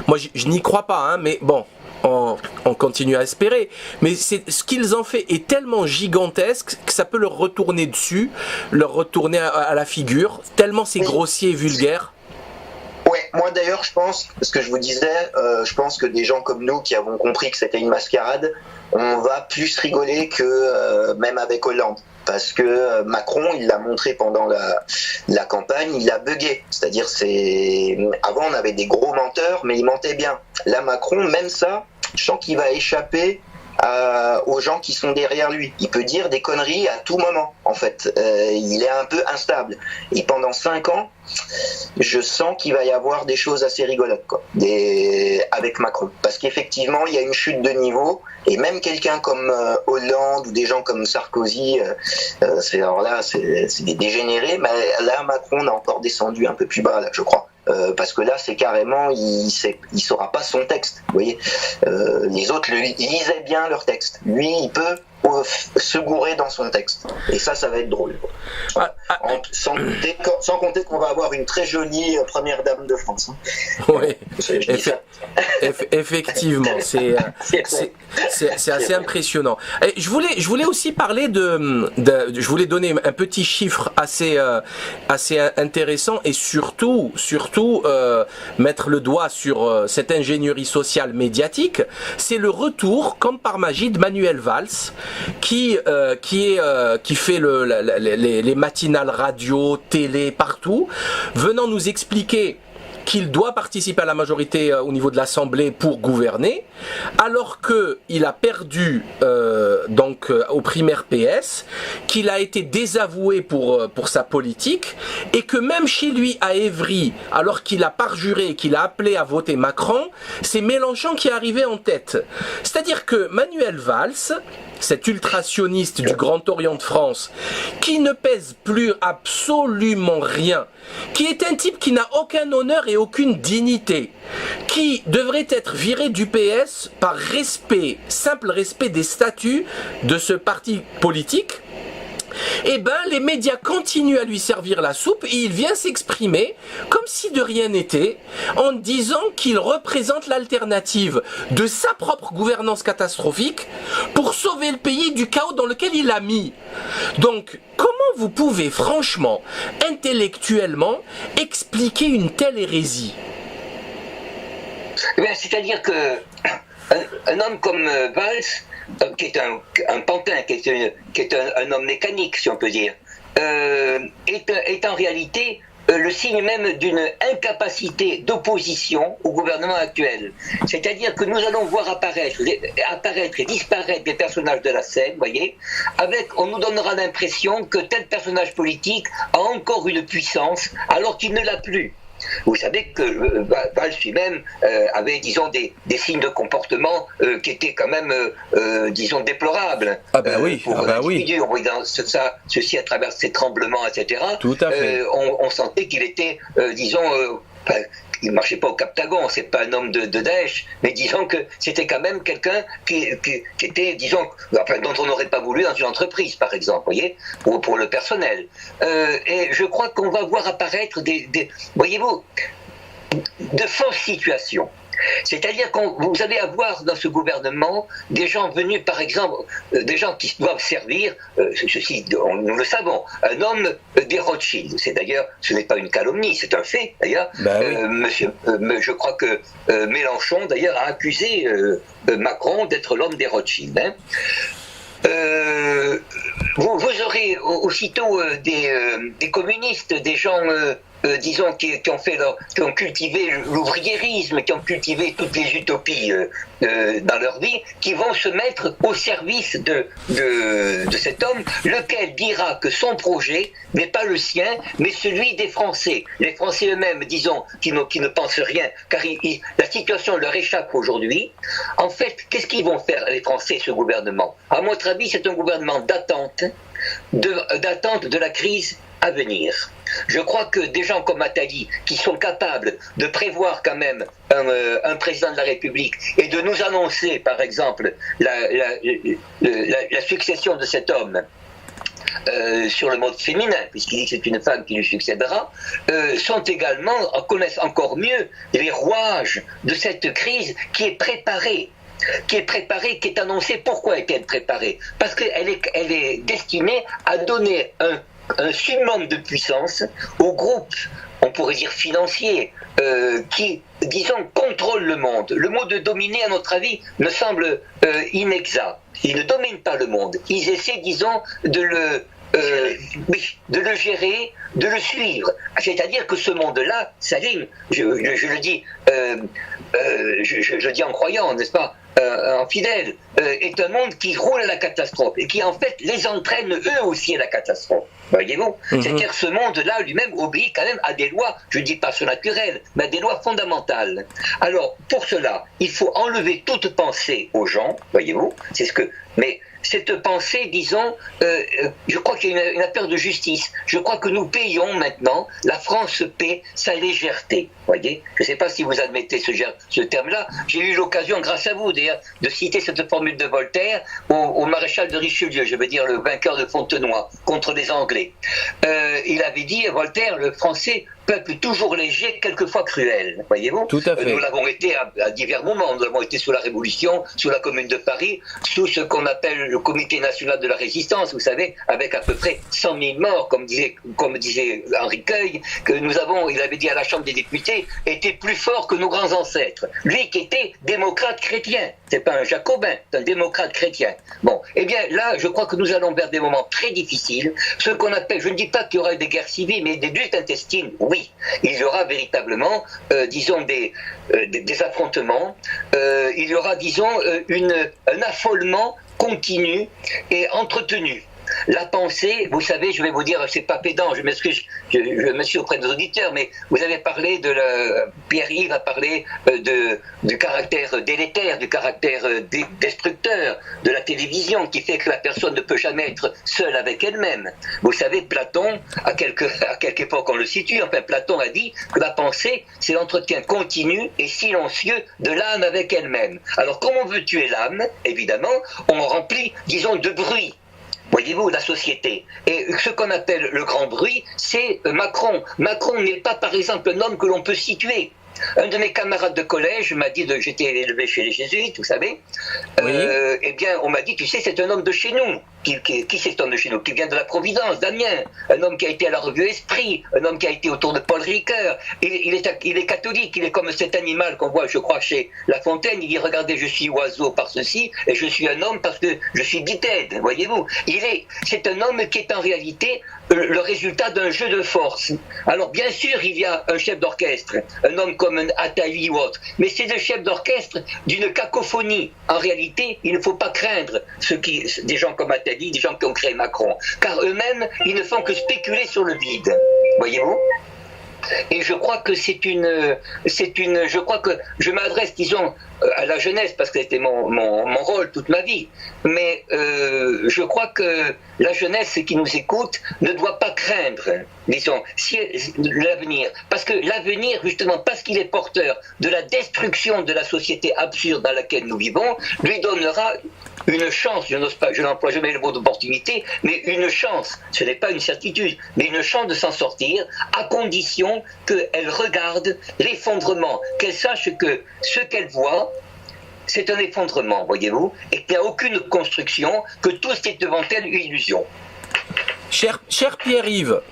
Moi, je n'y crois pas, hein, mais bon, on continue à espérer. Mais ce qu'ils ont fait est tellement gigantesque que ça peut leur retourner dessus, leur retourner à la figure, tellement c'est grossier et vulgaire. Ouais, moi d'ailleurs, je pense, ce que je vous disais, je pense que des gens comme nous qui avons compris que c'était une mascarade, on va plus rigoler que même avec Hollande. Parce que Macron, il l'a montré pendant la campagne, il a bugué. C'est-à-dire, avant, on avait des gros menteurs, mais ils mentaient bien. Là, Macron, même ça, je sens qu'il va échapper aux gens qui sont derrière lui. Il peut dire des conneries à tout moment, en fait. Il est un peu instable. Et pendant 5 ans, je sens qu'il va y avoir des choses assez rigolotes, quoi, avec Macron. Parce qu'effectivement, il y a une chute de niveau. Et même quelqu'un comme Hollande ou des gens comme Sarkozy, c'est des dégénérés. Mais là, Macron a encore descendu un peu plus bas, là, je crois. Parce que là, c'est carrément, il saura pas son texte. Vous voyez, les autres lisaient bien leur texte. Lui, il peut se gourer dans son texte. Et ça va être drôle. Sans compter qu'on va avoir une très jolie première dame de France. Hein. Oui, effectivement, c'est assez impressionnant. Et je voulais aussi parler je voulais donner un petit chiffre assez intéressant et surtout mettre le doigt sur cette ingénierie sociale médiatique. C'est le retour, comme par magie, de Manuel Valls, qui fait les matinales radio, télé, partout, venant nous expliquer qu'il doit participer à la majorité au niveau de l'Assemblée pour gouverner, alors qu'il a perdu aux primaires PS, qu'il a été désavoué pour sa politique, et que même chez lui à Évry, alors qu'il a parjuré, qu'il a appelé à voter Macron, c'est Mélenchon qui est arrivé en tête. C'est-à-dire que Manuel Valls, cet ultra-sioniste du Grand Orient de France, qui ne pèse plus absolument rien, qui est un type qui n'a aucun honneur et aucune dignité, qui devrait être viré du PS par simple respect des statuts de ce parti politique, les médias continuent à lui servir la soupe et il vient s'exprimer comme si de rien n'était, en disant qu'il représente l'alternative de sa propre gouvernance catastrophique pour sauver le pays du chaos dans lequel il l'a mis. Donc, comment vous pouvez franchement, intellectuellement, expliquer une telle hérésie ? C'est-à-dire que un homme comme Valls, qui est un pantin, qui est un homme mécanique, si on peut dire, est en réalité le signe même d'une incapacité d'opposition au gouvernement actuel. C'est-à-dire que nous allons voir apparaître et disparaître des personnages de la scène, voyez, on nous donnera l'impression que tel personnage politique a encore une puissance alors qu'il ne l'a plus. Vous savez que Valls lui-même avait, disons, des signes de comportement qui étaient quand même, disons, déplorables. Oui. On voyait ceci à travers ces tremblements, etc. Tout à fait. On sentait qu'il était, disons, il ne marchait pas au Captagon, c'est pas un homme de Daesh, mais disons que c'était quand même quelqu'un qui était, disons, dont on n'aurait pas voulu dans une entreprise, par exemple, voyez, pour le personnel. Et je crois qu'on va voir apparaître voyez-vous, de fausses situations. C'est-à-dire que vous allez avoir dans ce gouvernement des gens venus, par exemple, des gens qui doivent servir, nous le savons, un homme des Rothschild. C'est d'ailleurs, ce n'est pas une calomnie, c'est un fait d'ailleurs. Je crois que Mélenchon d'ailleurs a accusé Macron d'être l'homme des Rothschild. Hein. vous aurez aussitôt des communistes, des gens, disons, qui ont cultivé l'ouvriérisme, qui ont cultivé toutes les utopies dans leur vie, qui vont se mettre au service de cet homme, lequel dira que son projet n'est pas le sien, mais celui des Français. Les Français eux-mêmes, disons, qui ne pensent rien, car la situation leur échappe aujourd'hui. En fait, qu'est-ce qu'ils vont faire, les Français, ce gouvernement? À mon avis, c'est un gouvernement d'attente de la crise à venir. Je crois que des gens comme Attali, qui sont capables de prévoir quand même un président de la République et de nous annoncer, par exemple, la succession de cet homme sur le mode féminin, puisqu'il dit que c'est une femme qui lui succédera, connaissent encore mieux les rouages de cette crise qui est préparée, qui est annoncée. Pourquoi est-elle préparée? Parce qu'elle est destinée à donner un summum de puissance au groupe, on pourrait dire financier, qui, disons, contrôle le monde. Le mot de dominer, à notre avis, me semble inexact. Ils ne dominent pas le monde. Ils essaient, disons, de le gérer, de le suivre. C'est-à-dire que ce monde-là, Salim, je le dis, je dis en croyant, n'est-ce pas, en fidèle, est un monde qui roule à la catastrophe et qui en fait les entraîne eux aussi à la catastrophe. Voyez-vous? C'est-à-dire que ce monde-là lui-même obéit quand même à des lois, je ne dis pas surnaturelles, mais à des lois fondamentales. Alors, pour cela, il faut enlever toute pensée aux gens, voyez-vous? Mais cette pensée, disons, je crois qu'il y a une affaire de justice. Je crois que nous payons maintenant, la France paie sa légèreté. Voyez, je ne sais pas si vous admettez ce terme-là. J'ai eu l'occasion, grâce à vous d'ailleurs, de citer cette formule de Voltaire au maréchal de Richelieu, je veux dire le vainqueur de Fontenoy, contre les Anglais. Il avait dit, Voltaire, le Français, peuple toujours léger, quelquefois cruel, voyez-vous. Tout à fait. Nous l'avons été à divers moments. Nous l'avons été sous la Révolution, sous la Commune de Paris, sous ce qu'on appelle le Comité national de la résistance, vous savez, avec à peu près 100 000 morts, comme disait Henri Queuille, que il avait dit à la Chambre des députés, était plus fort que nos grands ancêtres. Lui qui était démocrate chrétien, c'est pas un jacobin, c'est un démocrate chrétien. Bon, eh bien là, je crois que nous allons vers des moments très difficiles, ce qu'on appelle, je ne dis pas qu'il y aura des guerres civiles, mais des luttes intestines, oui. Il y aura véritablement, disons, des affrontements, il y aura, disons, un affolement continu et entretenu. La pensée, vous savez, je vais vous dire, c'est pas pédant, je m'excuse, je me suis auprès des auditeurs, mais vous avez parlé Pierre-Yves a parlé du caractère délétère, du caractère destructeur de la télévision, qui fait que la personne ne peut jamais être seule avec elle-même. Vous savez, Platon, à quelque époque on le situe, enfin Platon a dit que la pensée, c'est l'entretien continu et silencieux de l'âme avec elle-même. Alors comment on veut tuer l'âme, évidemment, on remplit, disons, de bruit. Voyez-vous, la société. Et ce qu'on appelle le grand bruit, c'est Macron. Macron n'est pas, par exemple, un homme que l'on peut situer. Un de mes camarades de collège m'a dit, j'étais élevé chez les jésuites, vous savez, oui. Eh bien, on m'a dit, tu sais, c'est un homme de chez nous. Qui c'est cet homme de chez nous? Qui vient de la Providence, Damien. Un homme qui a été à la revue Esprit, un homme qui a été autour de Paul Ricoeur. Il est catholique, il est comme cet animal qu'on voit, je crois, chez La Fontaine. Il dit, regardez, je suis oiseau par ceci, et je suis un homme parce que je suis bipède, voyez-vous. C'est un homme qui est en réalité le résultat d'un jeu de force. Alors, bien sûr, il y a un chef d'orchestre, un homme comme un Attali ou autre, mais c'est le chef d'orchestre d'une cacophonie. En réalité, il ne faut pas craindre des gens comme Attali, des gens qui ont créé Macron, car eux-mêmes, ils ne font que spéculer sur le vide. Voyez-vous ? Et je crois que je crois que je m'adresse, disons, à la jeunesse, parce que c'était mon rôle toute ma vie, mais je crois que la jeunesse qui nous écoute ne doit pas craindre, disons, l'avenir, parce que l'avenir, justement, parce qu'il est porteur de la destruction de la société absurde dans laquelle nous vivons, lui donnera une chance, je n'emploie jamais le mot d'opportunité, mais une chance, ce n'est pas une certitude, mais une chance de s'en sortir, à condition qu'elle regarde l'effondrement, qu'elle sache que ce qu'elle voit, c'est un effondrement, voyez-vous, et qu'il n'y a aucune construction, que tout est devant elle une illusion. Cher Pierre-Yves,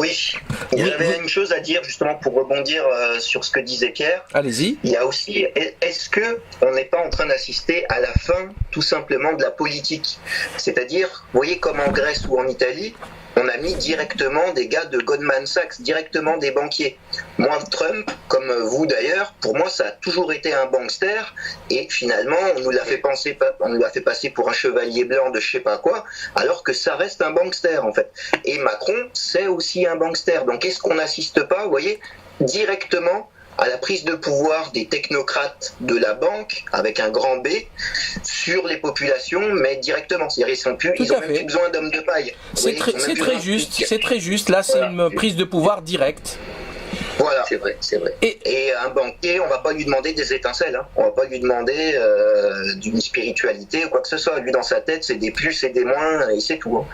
Oui, il y avait une chose à dire justement pour rebondir sur ce que disait Pierre. Allez-y. Il y a aussi, est-ce que on n'est pas en train d'assister à la fin tout simplement de la politique? C'est-à-dire, vous voyez comme en Grèce ou en Italie, on a mis directement des gars de Goldman Sachs, directement des banquiers. Moi, Trump, comme vous d'ailleurs, pour moi, ça a toujours été un bankster. Et finalement, on nous l'a fait passer pour un chevalier blanc de je sais pas quoi, alors que ça reste un bankster en fait. Et Macron, c'est aussi un bankster. Donc, est-ce qu'on n'assiste pas, vous voyez, directement à la prise de pouvoir des technocrates de la banque, avec un grand B, sur les populations, mais directement. C'est-à-dire ils n'ont même plus besoin d'hommes de paille. C'est très juste. Là, c'est une prise de pouvoir directe. Voilà, c'est vrai. Et un banquier, on va pas lui demander des étincelles, hein. On va pas lui demander d'une spiritualité ou quoi que ce soit. Lui, dans sa tête, c'est des plus et des moins, et c'est tout. Hein.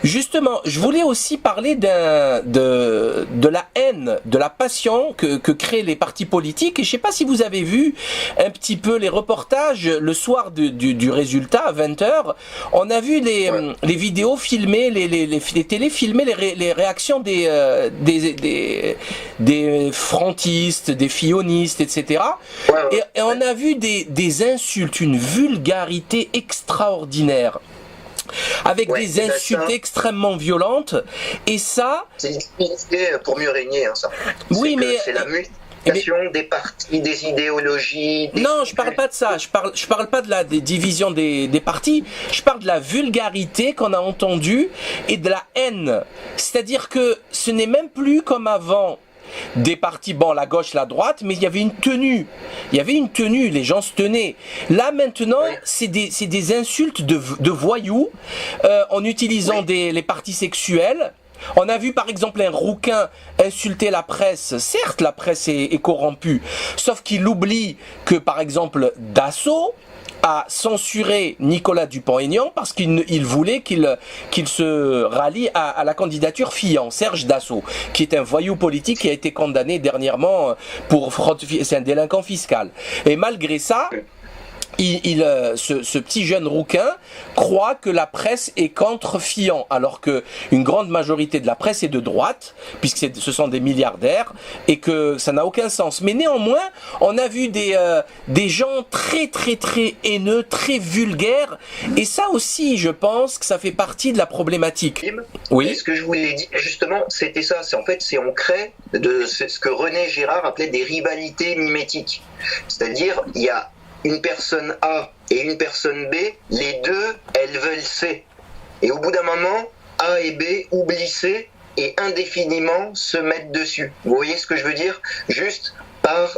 Justement, je voulais aussi parler de la haine, de la passion que créent les partis politiques. Et je sais pas si vous avez vu un petit peu les reportages le soir du résultat à 20h. On a vu les vidéos filmées, les télés filmer les réactions des frontistes, des fillonistes, etc. Et on a vu des insultes, une vulgarité extraordinaire, avec des insultes extrêmement violentes, et ça... C'est pour mieux régner, hein, ça. Oui, mais... C'est la multiplication des partis, des idéologies... Non, je parle pas de ça, je parle pas de la division des partis, je parle de la vulgarité qu'on a entendue, et de la haine. C'est-à-dire que ce n'est même plus comme avant... des partis, bon, la gauche, la droite, mais il y avait une tenue, les gens se tenaient. Là maintenant, c'est des insultes de voyous, en utilisant les partis sexuels. On a vu par exemple un rouquin insulter la presse. Certes, la presse est corrompue, sauf qu'il oublie que par exemple Dassault a censuré Nicolas Dupont-Aignan parce qu'il voulait qu'il se rallie à la candidature Fillon, Serge Dassault, qui est un voyou politique qui a été condamné dernièrement pour fraude, c'est un délinquant fiscal. Et malgré ça, ce petit jeune rouquin croit que la presse est contre Fillon, alors que une grande majorité de la presse est de droite, puisque ce sont des milliardaires, et que ça n'a aucun sens. Mais néanmoins, on a vu des gens très très très haineux, très vulgaires, et ça aussi, je pense que ça fait partie de la problématique. Oui. Ce que je voulais dire, justement, c'était ça. On crée ce que René Girard appelait des rivalités mimétiques. C'est-à-dire, il y a une personne A et une personne B, les deux, elles veulent C. Et au bout d'un moment, A et B oublient C et indéfiniment se mettent dessus. Vous voyez ce que je veux dire? Juste par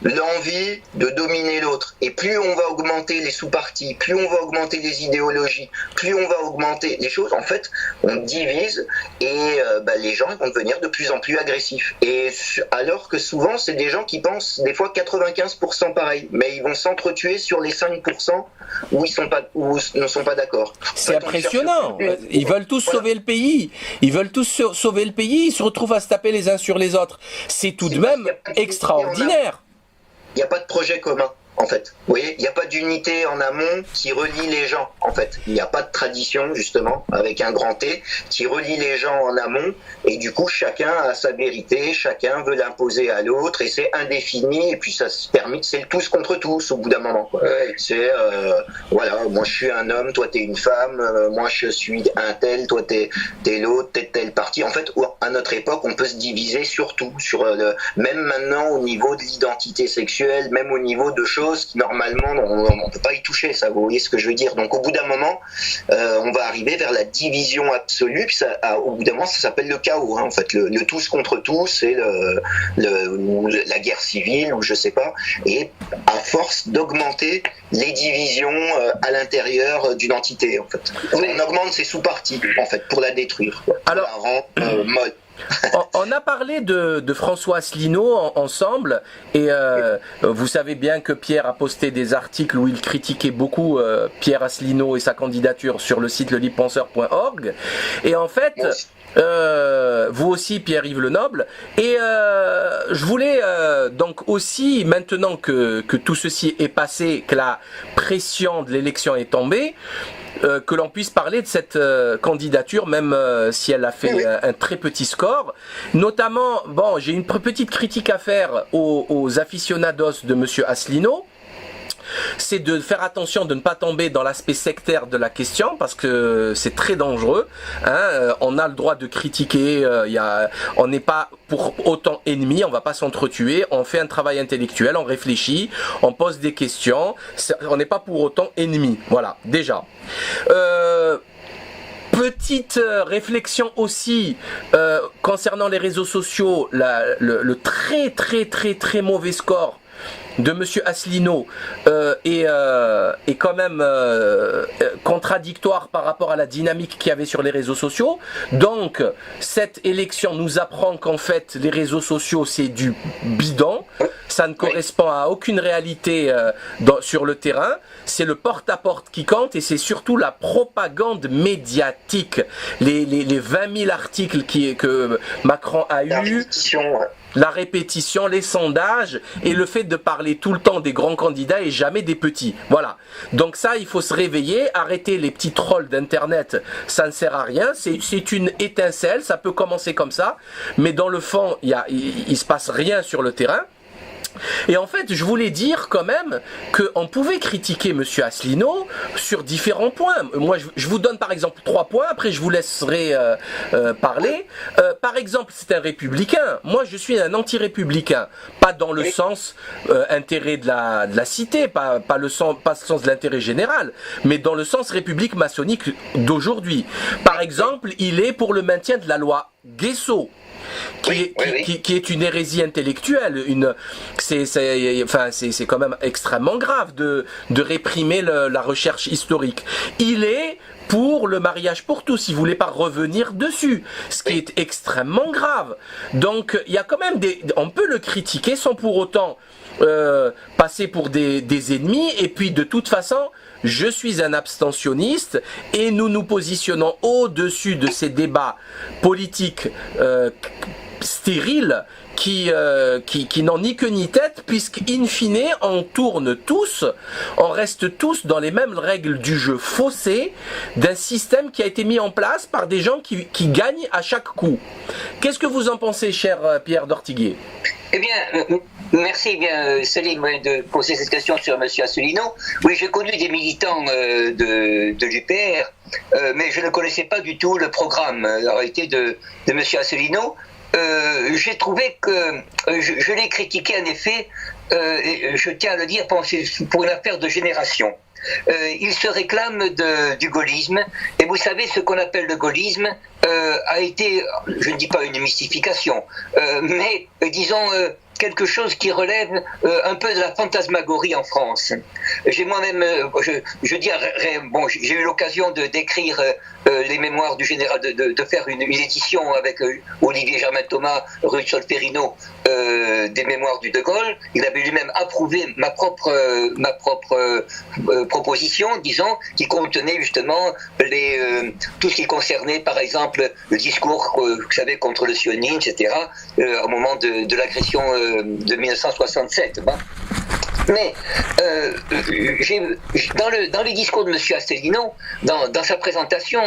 l'envie de dominer l'autre. Et plus on va augmenter les sous-partis, plus on va augmenter les idéologies, plus on va augmenter les choses, en fait, on divise et les gens vont devenir de plus en plus agressifs. Et alors que souvent, c'est des gens qui pensent des fois 95% pareil, mais ils vont s'entretuer sur les 5% où ils ne sont pas d'accord. C'est impressionnant. Ils veulent tous sauver le pays. Ils se retrouvent à se taper les uns sur les autres. C'est tout de même extraordinaire. Il n'y a pas de projet commun, en fait. Vous voyez, il n'y a pas d'unité en amont qui relie les gens, en fait. Il n'y a pas de tradition, justement, avec un grand T, qui relie les gens en amont. Et du coup, chacun a sa vérité, chacun veut l'imposer à l'autre, et c'est indéfini. Et puis, ça se permet, c'est le tous contre tous, au bout d'un moment, quoi. C'est, voilà, moi je suis un homme, toi t'es une femme, moi je suis un tel, toi t'es l'autre, t'es tel parti. En fait, à notre époque, on peut se diviser sur tout, même maintenant au niveau de l'identité sexuelle, même au niveau de choses qui normalement on peut pas y toucher, ça, vous voyez ce que je veux dire. Donc au bout d'un moment, on va arriver vers la division absolue, puis au bout d'un moment ça s'appelle le chaos, hein, en fait, le tous contre tous, c'est la guerre civile ou je sais pas. Et à force d'augmenter les divisions à l'intérieur d'une entité, en fait, on augmente ses sous-parties, en fait, pour la détruire, quoi. Alors, pour la rendre molle. On a parlé de François Asselineau ensemble, et vous savez bien que Pierre a posté des articles où il critiquait beaucoup Pierre Asselineau et sa candidature sur le site lelibepenseur.org, et en fait vous aussi Pierre-Yves Lenoble, et je voulais donc aussi, maintenant que tout ceci est passé, que la pression de l'élection est tombée, que l'on puisse parler de cette candidature, même si elle a fait un très petit score. Notamment, bon, j'ai une petite critique à faire aux aficionados de Monsieur Asselineau. C'est de faire attention de ne pas tomber dans l'aspect sectaire de la question, parce que c'est très dangereux, hein. On a le droit de critiquer, on n'est pas pour autant ennemis, on va pas s'entretuer, on fait un travail intellectuel, on réfléchit, on pose des questions, on n'est pas pour autant ennemis, voilà, déjà. Petite réflexion aussi concernant les réseaux sociaux, le très mauvais score de Monsieur Asselineau est quand même contradictoire par rapport à la dynamique qu'il y avait sur les réseaux sociaux. Donc cette élection nous apprend qu'en fait les réseaux sociaux c'est du bidon, ça ne correspond à aucune réalité sur le terrain, c'est le porte-à-porte qui compte et c'est surtout la propagande médiatique, les 20 000 articles que Macron a eu. La répétition, les sondages et le fait de parler tout le temps des grands candidats et jamais des petits. Voilà. Donc ça, il faut se réveiller, arrêter les petits trolls d'internet, ça ne sert à rien. C'est une étincelle, ça peut commencer comme ça, mais dans le fond, il se passe rien sur le terrain. Et en fait, je voulais dire quand même qu'on pouvait critiquer Monsieur Asselineau sur différents points. Moi, je vous donne par exemple 3 points, après je vous laisserai parler. Par exemple, c'est un républicain. Moi, je suis un anti-républicain. Pas dans le sens intérêt de la cité, pas le sens de l'intérêt général, mais dans le sens république maçonnique d'aujourd'hui. Par exemple, il est pour le maintien de la loi Guesso. Qui est une hérésie intellectuelle, c'est quand même extrêmement grave de réprimer la recherche historique. Il est pour le mariage pour tous, il voulait pas revenir dessus, ce qui est extrêmement grave. Donc il y a quand même on peut le critiquer sans pour autant passer pour des ennemis, et puis de toute façon, je suis un abstentionniste et nous nous positionnons au-dessus de ces débats politiques stériles qui n'ont ni queue ni tête, puisqu'in fine on reste tous dans les mêmes règles du jeu faussé d'un système qui a été mis en place par des gens qui gagnent à chaque coup. Qu'est-ce que vous en pensez, cher Pierre d'Ortiguier ? Eh bien, merci bien Céline de poser cette question sur M. Asselineau. Oui, j'ai connu des militants de l'UPR, mais je ne connaissais pas du tout le programme en réalité de M. Asselineau. J'ai trouvé que je l'ai critiqué en effet, et je tiens à le dire pour une affaire de génération. Il se réclame du gaullisme, et vous savez, ce qu'on appelle le gaullisme a été, je ne dis pas une mystification, mais disons quelque chose qui relève un peu de la fantasmagorie en France. J'ai moi-même, j'ai eu l'occasion d'écrire les mémoires du général, de faire une édition avec Olivier Germain-Thomas, Rue Solferino, des mémoires du De Gaulle. Il avait lui-même approuvé ma propre proposition, disons, qui contenait justement tout ce qui concernait, par exemple, le discours, vous savez, contre le sionisme, etc., au moment de l'agression de 1967. Mais dans les discours de M. Asselineau, dans sa présentation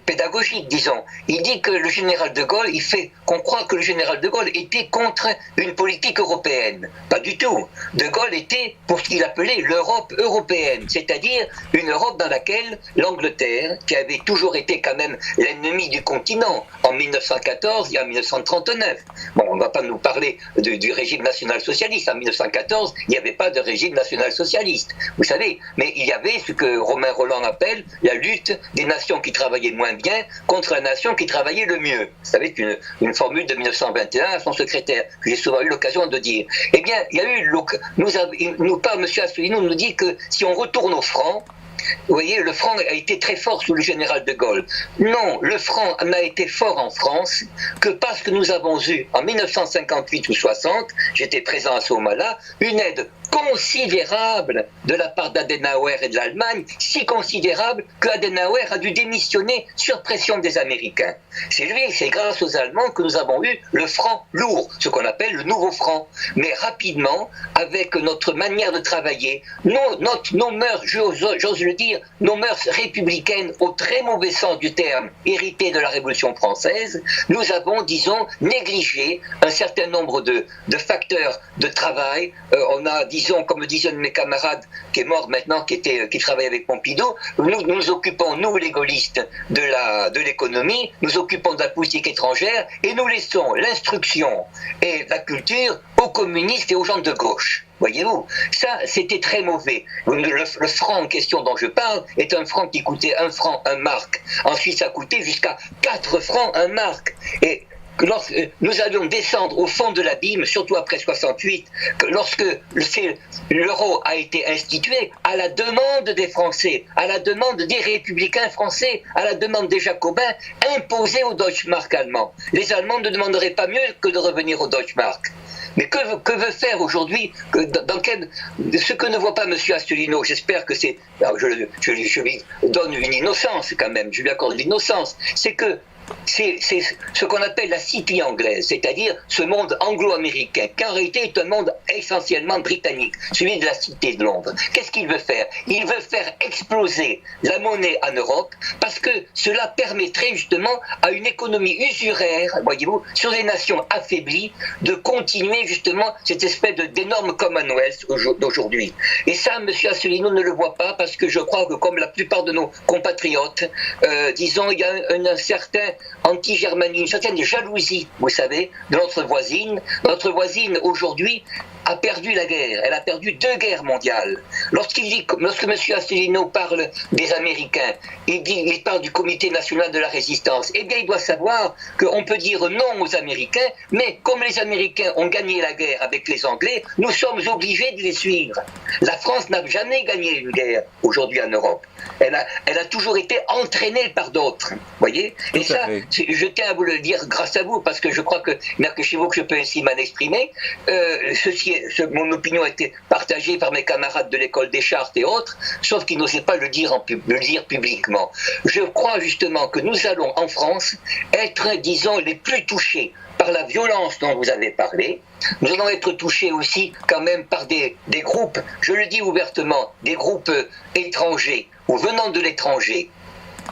pédagogique, disons, il dit que le général de Gaulle, il fait qu'on croit que le général de Gaulle était contre une politique européenne. Pas du tout. De Gaulle était pour ce qu'il appelait l'Europe européenne, c'est-à-dire une Europe dans laquelle l'Angleterre, qui avait toujours été quand même l'ennemi du continent en 1914 et en 1939. Bon, on ne va pas nous parler du régime national-socialiste. En 1914, il n'y avait pas de régime national-socialiste, vous savez, mais il y avait ce que Romain Rolland appelle la lutte des nations qui travaillaient moins bien contre la nation qui travaillait le mieux. Vous savez, une formule de 1921 à son secrétaire, que j'ai souvent eu l'occasion de dire. Eh bien, il y a eu, nous parle M. Asselineau, nous dit que si on retourne au franc, vous voyez, le franc a été très fort sous le général de Gaulle. Non, le franc n'a été fort en France que parce que nous avons eu, en 1958 ou 60, j'étais présent à ce moment-là, une aide considérable de la part d'Adenauer et de l'Allemagne, si considérable qu'Adenauer a dû démissionner sur pression des Américains. C'est grâce aux Allemands que nous avons eu le franc lourd, ce qu'on appelle le nouveau franc. Mais rapidement, avec notre manière de travailler, nos mœurs, j'ose le dire, nos mœurs républicaines au très mauvais sens du terme, héritées de la Révolution française, nous avons, disons, négligé un certain nombre de facteurs de travail. On a, disons, comme disait un de mes camarades qui est mort maintenant, qui travaille avec Pompidou, nous occupons, nous les gaullistes, de l'économie, nous occupons de la politique étrangère et nous laissons l'instruction et la culture aux communistes et aux gens de gauche. Voyez-vous, ça c'était très mauvais. Le franc en question dont je parle est un franc qui coûtait 1 franc, 1 mark. Ensuite ça coûtait jusqu'à 4 francs, 1 mark. Et lorsque nous allions descendre au fond de l'abîme, surtout après 68, lorsque l'euro a été institué, à la demande des Français, à la demande des républicains français, à la demande des Jacobins, imposé au Deutschmark allemand. Les Allemands ne demanderaient pas mieux que de revenir au Deutschmark. Mais que veut faire aujourd'hui, ce que ne voit pas M. Asselineau, j'espère que c'est, je lui donne une innocence quand même, je lui accorde l'innocence, c'est que c'est ce qu'on appelle la city anglaise, c'est-à-dire ce monde anglo-américain, qui en réalité est un monde essentiellement britannique, celui de la cité de Londres. Qu'est-ce qu'il veut faire? Il veut faire exploser la monnaie en Europe, parce que cela permettrait justement à une économie usuraire, voyez-vous, sur les nations affaiblies, de continuer justement cette espèce d'énorme Commonwealth d'aujourd'hui. Et ça, M. Asselineau ne le voit pas, parce que je crois que comme la plupart de nos compatriotes, disons, il y a un certain anti-Germanie, une certaine jalousie, vous savez, de notre voisine. Notre voisine, aujourd'hui, a perdu la guerre. Elle a perdu 2 guerres mondiales. Lorsque M. Asselineau parle des Américains, il parle du Comité national de la résistance, eh bien, il doit savoir qu'on peut dire non aux Américains, mais comme les Américains ont gagné la guerre avec les Anglais, nous sommes obligés de les suivre. La France n'a jamais gagné une guerre aujourd'hui en Europe. Elle a toujours été entraînée par d'autres. Voyez ? Et ça, je tiens à vous le dire grâce à vous, parce que je crois qu'il n'y a que chez vous que je peux ainsi m'en exprimer. Mon opinion a été partagée par mes camarades de l'école des Chartes et autres, sauf qu'ils n'osaient pas le dire publiquement. Je crois justement que nous allons en France être, disons, les plus touchés par la violence dont vous avez parlé. Nous allons être touchés aussi quand même par des groupes, je le dis ouvertement, des groupes étrangers ou venant de l'étranger,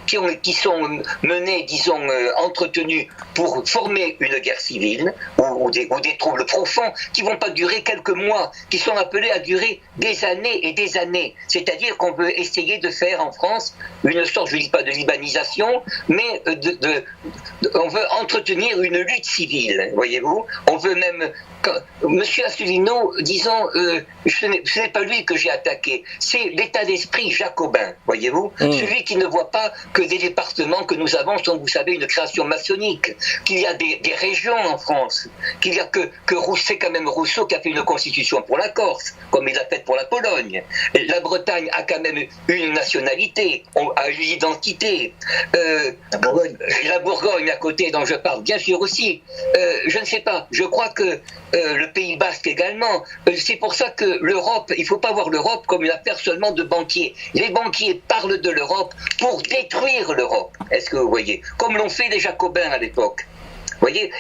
qui sont menés, disons, entretenus pour former une guerre civile ou des troubles profonds qui ne vont pas durer quelques mois, qui sont appelés à durer des années et des années. C'est-à-dire qu'on veut essayer de faire en France une sorte, je ne dis pas de libanisation, mais on veut entretenir une lutte civile, voyez-vous. On veut même... Monsieur Asselineau, disons, ce n'est pas lui que j'ai attaqué, c'est l'état d'esprit jacobin, voyez-vous, celui qui ne voit pas que des départements que nous avons sont, vous savez, une création maçonnique, qu'il y a des régions en France, qu'il y a que c'est quand même Rousseau qui a fait une constitution pour la Corse, comme il l'a fait pour la Pologne. La Bretagne a quand même une nationalité, a une identité. La Bourgogne à côté dont je parle, bien sûr aussi. Je ne sais pas, je crois que le Pays Basque également. C'est pour ça que l'Europe, il ne faut pas voir l'Europe comme une affaire seulement de banquiers. Les banquiers parlent de l'Europe pour détruire l'Europe. Est-ce que vous voyez? Comme l'ont fait les Jacobins à l'époque. Vous voyez,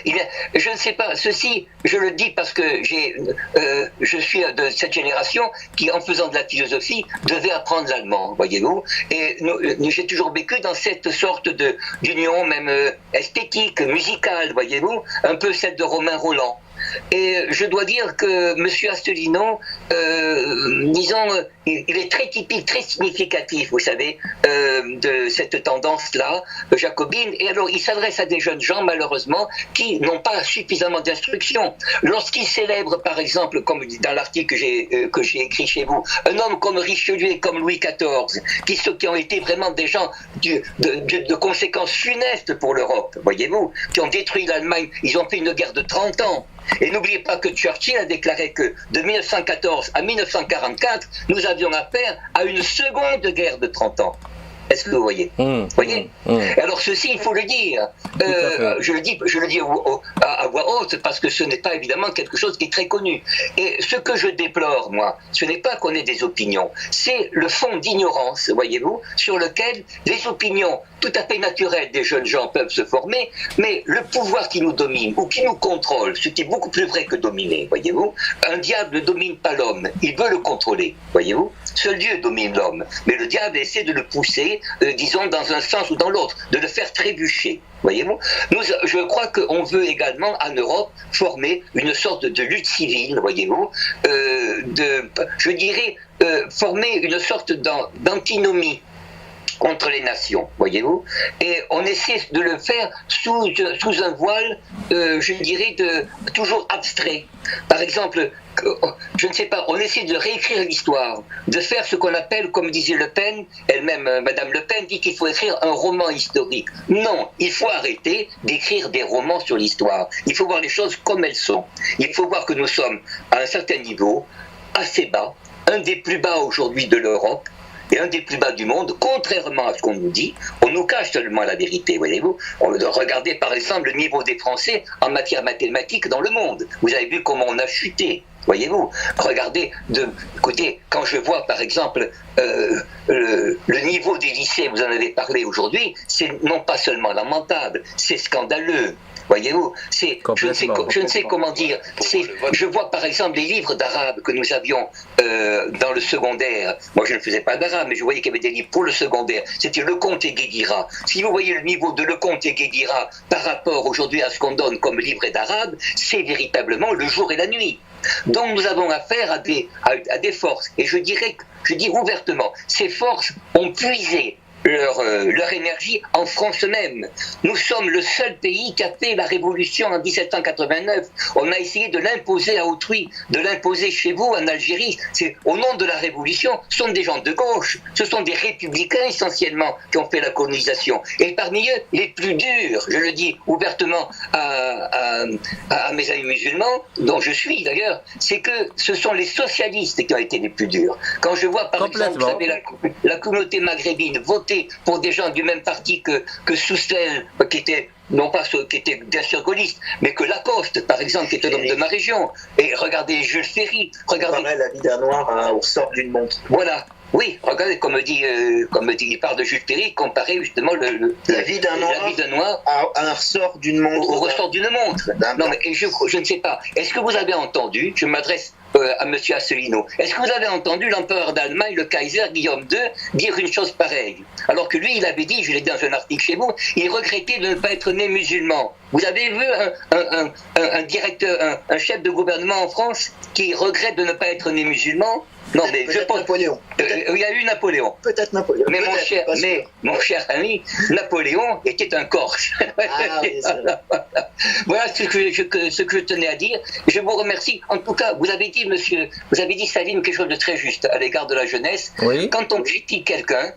je ne sais pas, ceci, je le dis parce que je suis de cette génération qui, en faisant de la philosophie, devait apprendre l'allemand, voyez-vous. Et j'ai toujours vécu dans cette sorte d'union même esthétique, musicale, voyez-vous, un peu celle de Romain Rolland. Et je dois dire que M. Asselineau, disons, il est très typique, très significatif, vous savez, de cette tendance-là, jacobine. Et alors, il s'adresse à des jeunes gens, malheureusement, qui n'ont pas suffisamment d'instruction. Lorsqu'il célèbre, par exemple, comme dans l'article que j'ai écrit chez vous, un homme comme Richelieu et comme Louis XIV, qui ont été vraiment des gens de conséquences funestes pour l'Europe, voyez-vous, qui ont détruit l'Allemagne, ils ont fait une guerre de 30 ans. Et n'oubliez pas que Churchill a déclaré que de 1914 à 1944, nous avions affaire à une seconde guerre de 30 ans. Est-ce que vous voyez? Voyez. Alors ceci, il faut le dire. Je le dis à voix haute parce que ce n'est pas évidemment quelque chose qui est très connu. Et ce que je déplore, moi, ce n'est pas qu'on ait des opinions, c'est le fond d'ignorance, voyez-vous, sur lequel les opinions tout à fait naturelles des jeunes gens peuvent se former, mais le pouvoir qui nous domine ou qui nous contrôle, ce qui est beaucoup plus vrai que dominer, voyez-vous, un diable ne domine pas l'homme, il veut le contrôler, voyez-vous. Seul Dieu domine l'homme, mais le diable essaie de le pousser, disons, dans un sens ou dans l'autre, de le faire trébucher. Voyez-vous, je crois qu'on veut également en Europe former une sorte de lutte civile, voyez-vous, je dirais former une sorte d'antinomie contre les nations, voyez-vous, et on essaie de le faire sous un voile, je dirais, toujours abstrait. Par exemple, je ne sais pas, on essaie de réécrire l'histoire, de faire ce qu'on appelle, comme disait Le Pen, elle-même, Madame Le Pen, dit qu'il faut écrire un roman historique. Non, il faut arrêter d'écrire des romans sur l'histoire. Il faut voir les choses comme elles sont. Il faut voir que nous sommes à un certain niveau, assez bas, un des plus bas aujourd'hui de l'Europe, et un des plus bas du monde, contrairement à ce qu'on nous dit, on nous cache seulement la vérité, voyez-vous. Regardez par exemple le niveau des Français en matière mathématique dans le monde. Vous avez vu comment on a chuté, voyez-vous. Regardez, écoutez, quand je vois par exemple le niveau des lycées, vous en avez parlé aujourd'hui, c'est non pas seulement lamentable, c'est scandaleux. Voyez-vous, je ne sais comment dire. Je vois par exemple les livres d'arabe que nous avions dans le secondaire. Moi, je ne faisais pas d'arabe, mais je voyais qu'il y avait des livres pour le secondaire. C'était Lecomte et Guédira. Si vous voyez le niveau de Lecomte et Guédira par rapport aujourd'hui à ce qu'on donne comme livret d'arabe, c'est véritablement le jour et la nuit. Donc nous avons affaire à des forces. Et je dis ouvertement, ces forces ont puisé leur énergie en France même. Nous sommes le seul pays qui a fait la révolution en 1789. On a essayé de l'imposer à autrui, de l'imposer chez vous en Algérie. C'est au nom de la révolution, ce sont des gens de gauche, ce sont des républicains essentiellement qui ont fait la colonisation. Et parmi eux, les plus durs, je le dis ouvertement à mes amis musulmans, dont je suis d'ailleurs, c'est que ce sont les socialistes qui ont été les plus durs. Quand je vois par exemple, vous savez, la communauté maghrébine voter pour des gens du même parti que Soussel, qui était non pas qui était bien sûr gaulliste, mais que Lacoste, par exemple, qui était l'homme de ma région. Et regardez Jules Ferry, regardez la vie d'un noir au ressort d'une montre. Voilà. Oui, regardez, comme dit, il parle de Jules Ferry, comparer justement la vie d'un noir à un ressort d'une montre. Au ressort d'une montre. Non, mais je ne sais pas. Est-ce que vous avez entendu, je m'adresse à M. Asselineau, est-ce que vous avez entendu l'empereur d'Allemagne, le Kaiser Guillaume II, dire une chose pareille? Alors que lui, il avait dit, je l'ai dit dans un article chez vous, il regrettait de ne pas être né musulman. Vous avez vu un directeur, un chef de gouvernement en France qui regrette de ne pas être né musulman? Non, mais je pense Napoléon. Il y a eu Napoléon. Peut-être Napoléon. Mais mon cher ami, Napoléon était un Corse. Oui, voilà ce que je tenais à dire. Je vous remercie. En tout cas, vous avez dit, Salim, quelque chose de très juste à l'égard de la jeunesse. Oui. Quand on critique quelqu'un,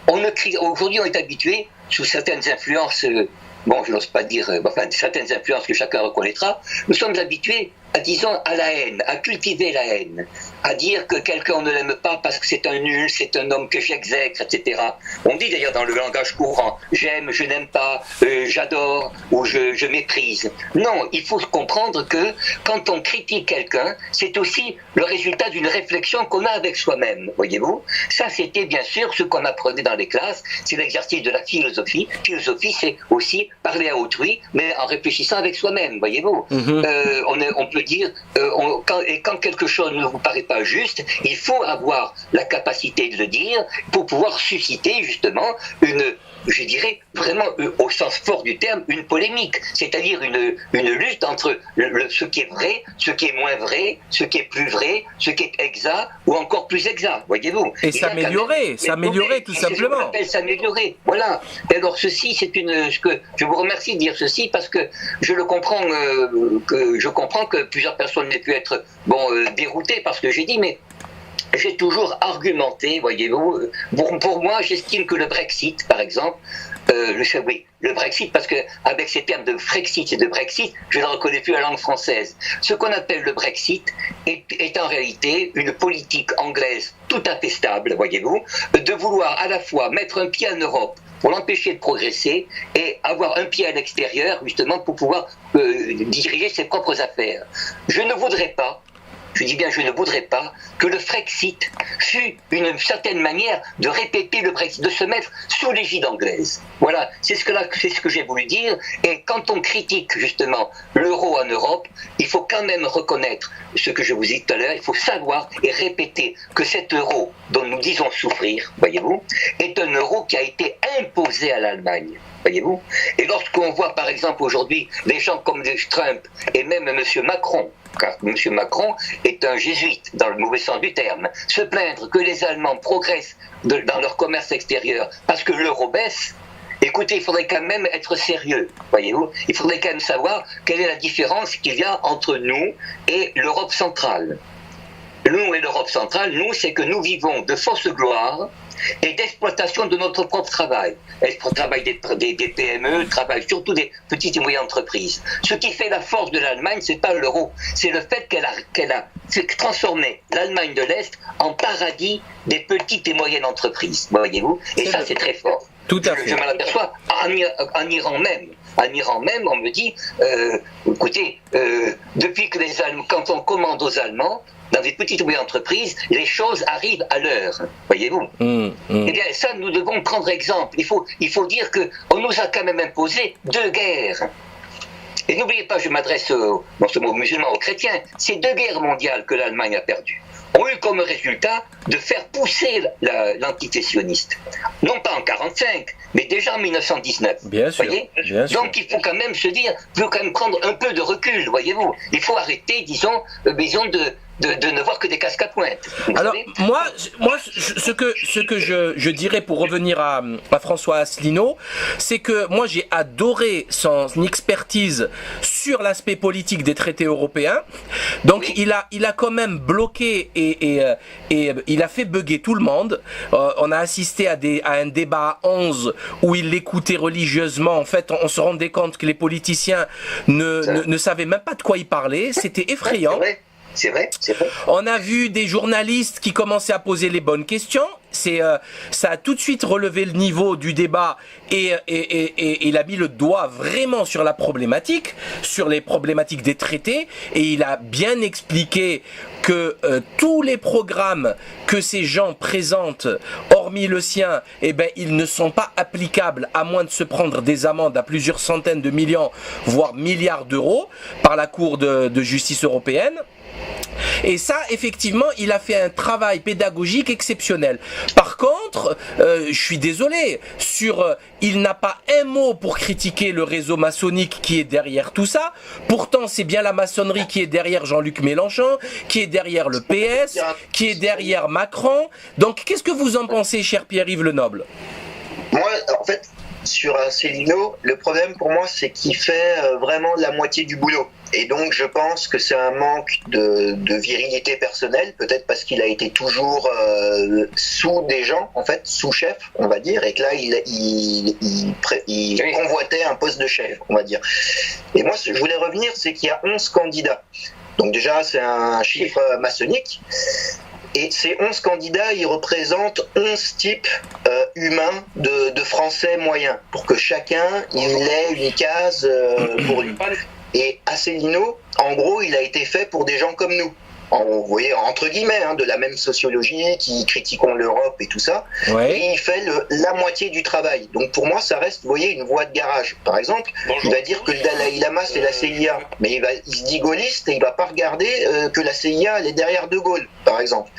aujourd'hui on est habitué, sous certaines influences, je n'ose pas dire, certaines influences que chacun reconnaîtra, nous sommes habitués à la haine, à cultiver la haine, à dire que quelqu'un on ne l'aime pas parce que c'est un nul, c'est un homme que j'exècre, etc. On dit d'ailleurs dans le langage courant, j'aime, je n'aime pas, j'adore ou je méprise. Non, il faut comprendre que quand on critique quelqu'un, c'est aussi le résultat d'une réflexion qu'on a avec soi-même, voyez-vous. Ça, c'était bien sûr ce qu'on apprenait dans les classes, c'est l'exercice de la philosophie. Philosophie, c'est aussi parler à autrui, mais en réfléchissant avec soi-même, voyez-vous. On peut dire, quand quelque chose ne vous paraît pas juste, il faut avoir la capacité de le dire pour pouvoir susciter justement je dirais vraiment au sens fort du terme, une polémique, c'est-à-dire une lutte entre ce qui est vrai, ce qui est moins vrai, ce qui est plus vrai, ce qui est exact ou encore plus exact, voyez-vous. Et s'améliorer tout simplement. On appelle s'améliorer, voilà. Et alors ceci, je vous remercie de dire ceci parce que je comprends que plusieurs personnes n'aient pu être déroutées par ce que j'ai dit, mais j'ai toujours argumenté, voyez-vous. Pour moi, j'estime que le Brexit, par exemple, le Brexit, parce qu'avec ces termes de Frexit et de Brexit, je ne reconnais plus la langue française. Ce qu'on appelle le Brexit est en réalité une politique anglaise tout à fait stable, voyez-vous, de vouloir à la fois mettre un pied en Europe pour l'empêcher de progresser et avoir un pied à l'extérieur, justement, pour pouvoir diriger ses propres affaires. Je ne voudrais pas, je dis bien je ne voudrais pas, que le Frexit fût une certaine manière de répéter le Brexit, de se mettre sous l'égide anglaise. Voilà, c'est ce que j'ai voulu dire. Et quand on critique justement l'euro en Europe, il faut quand même reconnaître ce que je vous ai dit tout à l'heure, il faut savoir et répéter que cet euro dont nous disons souffrir, voyez-vous, est un euro qui a été imposé à l'Allemagne. Voyez-vous ? Et lorsqu'on voit par exemple aujourd'hui les gens comme Trump et même M. Macron, car M. Macron est un jésuite dans le mauvais sens du terme, se plaindre que les Allemands progressent dans leur commerce extérieur parce que l'euro baisse, écoutez, il faudrait quand même être sérieux, voyez-vous ? Il faudrait quand même savoir quelle est la différence qu'il y a entre nous et l'Europe centrale. Nous et l'Europe centrale, nous, c'est que nous vivons de fausse gloire et d'exploitation de notre propre travail. Travail des PME, travail surtout des petites et moyennes entreprises. Ce qui fait la force de l'Allemagne, c'est pas l'euro, c'est le fait qu'elle a transformé l'Allemagne de l'Est en paradis des petites et moyennes entreprises, voyez-vous ? Et ça, c'est très fort. Tout à fait. Je m'en aperçois en Iran même. En Iran même, on me dit, écoutez, depuis que quand on commande aux Allemands, dans des petites ou moyennes entreprises, les choses arrivent à l'heure, voyez-vous. Eh bien, ça, nous devons prendre exemple. Il faut dire qu'on nous a quand même imposé 2 guerres. Et n'oubliez pas, je m'adresse, dans ce mot musulman, aux chrétiens, c'est 2 guerres mondiales que l'Allemagne a perdues ont eu comme résultat de faire pousser l'entité sioniste. Non pas en 1945, mais déjà en 1919. Bien sûr, voyez bien sûr. Donc il faut quand même se dire, il faut quand même prendre un peu de recul, voyez-vous. Il faut arrêter, disons de ne voir que des casques à pointe. Alors moi, ce que je dirais pour revenir à François Asselineau, c'est que moi j'ai adoré son expertise sur l'aspect politique des traités européens. Donc oui. il a quand même bloqué et il a fait bugger tout le monde. On a assisté à un débat à 11 où il l'écoutait religieusement. En fait, on se rendait compte que les politiciens ne savaient même pas de quoi ils parlaient. C'était effrayant. C'est vrai. On a vu des journalistes qui commençaient à poser les bonnes questions. Ça a tout de suite relevé le niveau du débat et il a mis le doigt vraiment sur la problématique, sur les problématiques des traités, et il a bien expliqué que tous les programmes que ces gens présentent, hormis le sien, ils ne sont pas applicables à moins de se prendre des amendes à plusieurs centaines de millions, voire milliards d'euros par la Cour de justice européenne. Et ça, effectivement, il a fait un travail pédagogique exceptionnel. Par contre, je suis désolé, il n'a pas un mot pour critiquer le réseau maçonnique qui est derrière tout ça. Pourtant, c'est bien la maçonnerie qui est derrière Jean-Luc Mélenchon, qui est derrière le PS, qui est derrière Macron. Donc, qu'est-ce que vous en pensez, cher Pierre-Yves Lenoble ? Moi, en fait, sur Asselineau, le problème pour moi, c'est qu'il fait vraiment la moitié du boulot. Et donc, je pense que c'est un manque de virilité personnelle, peut-être parce qu'il a été toujours sous des gens, en fait, sous-chef, on va dire, et que là, il convoitait un poste de chef, on va dire. Et moi, je voulais revenir, c'est qu'il y a 11 candidats. Donc déjà, c'est un chiffre maçonnique. Et ces 11 candidats, ils représentent 11 types humains de Français moyens, pour que chacun il ait une case pour lui. Et Asselineau, en gros, il a été fait pour des gens comme nous. Vous voyez, entre guillemets, de la même sociologie, qui critiquons l'Europe et tout ça. Ouais. Et il fait la moitié du travail. Donc pour moi, ça reste, vous voyez, une voie de garage. Par exemple, il va dire que le Dalai Lama, c'est la CIA. Mais il se dit gaulliste et il va pas regarder que la CIA, elle est derrière De Gaulle, par exemple.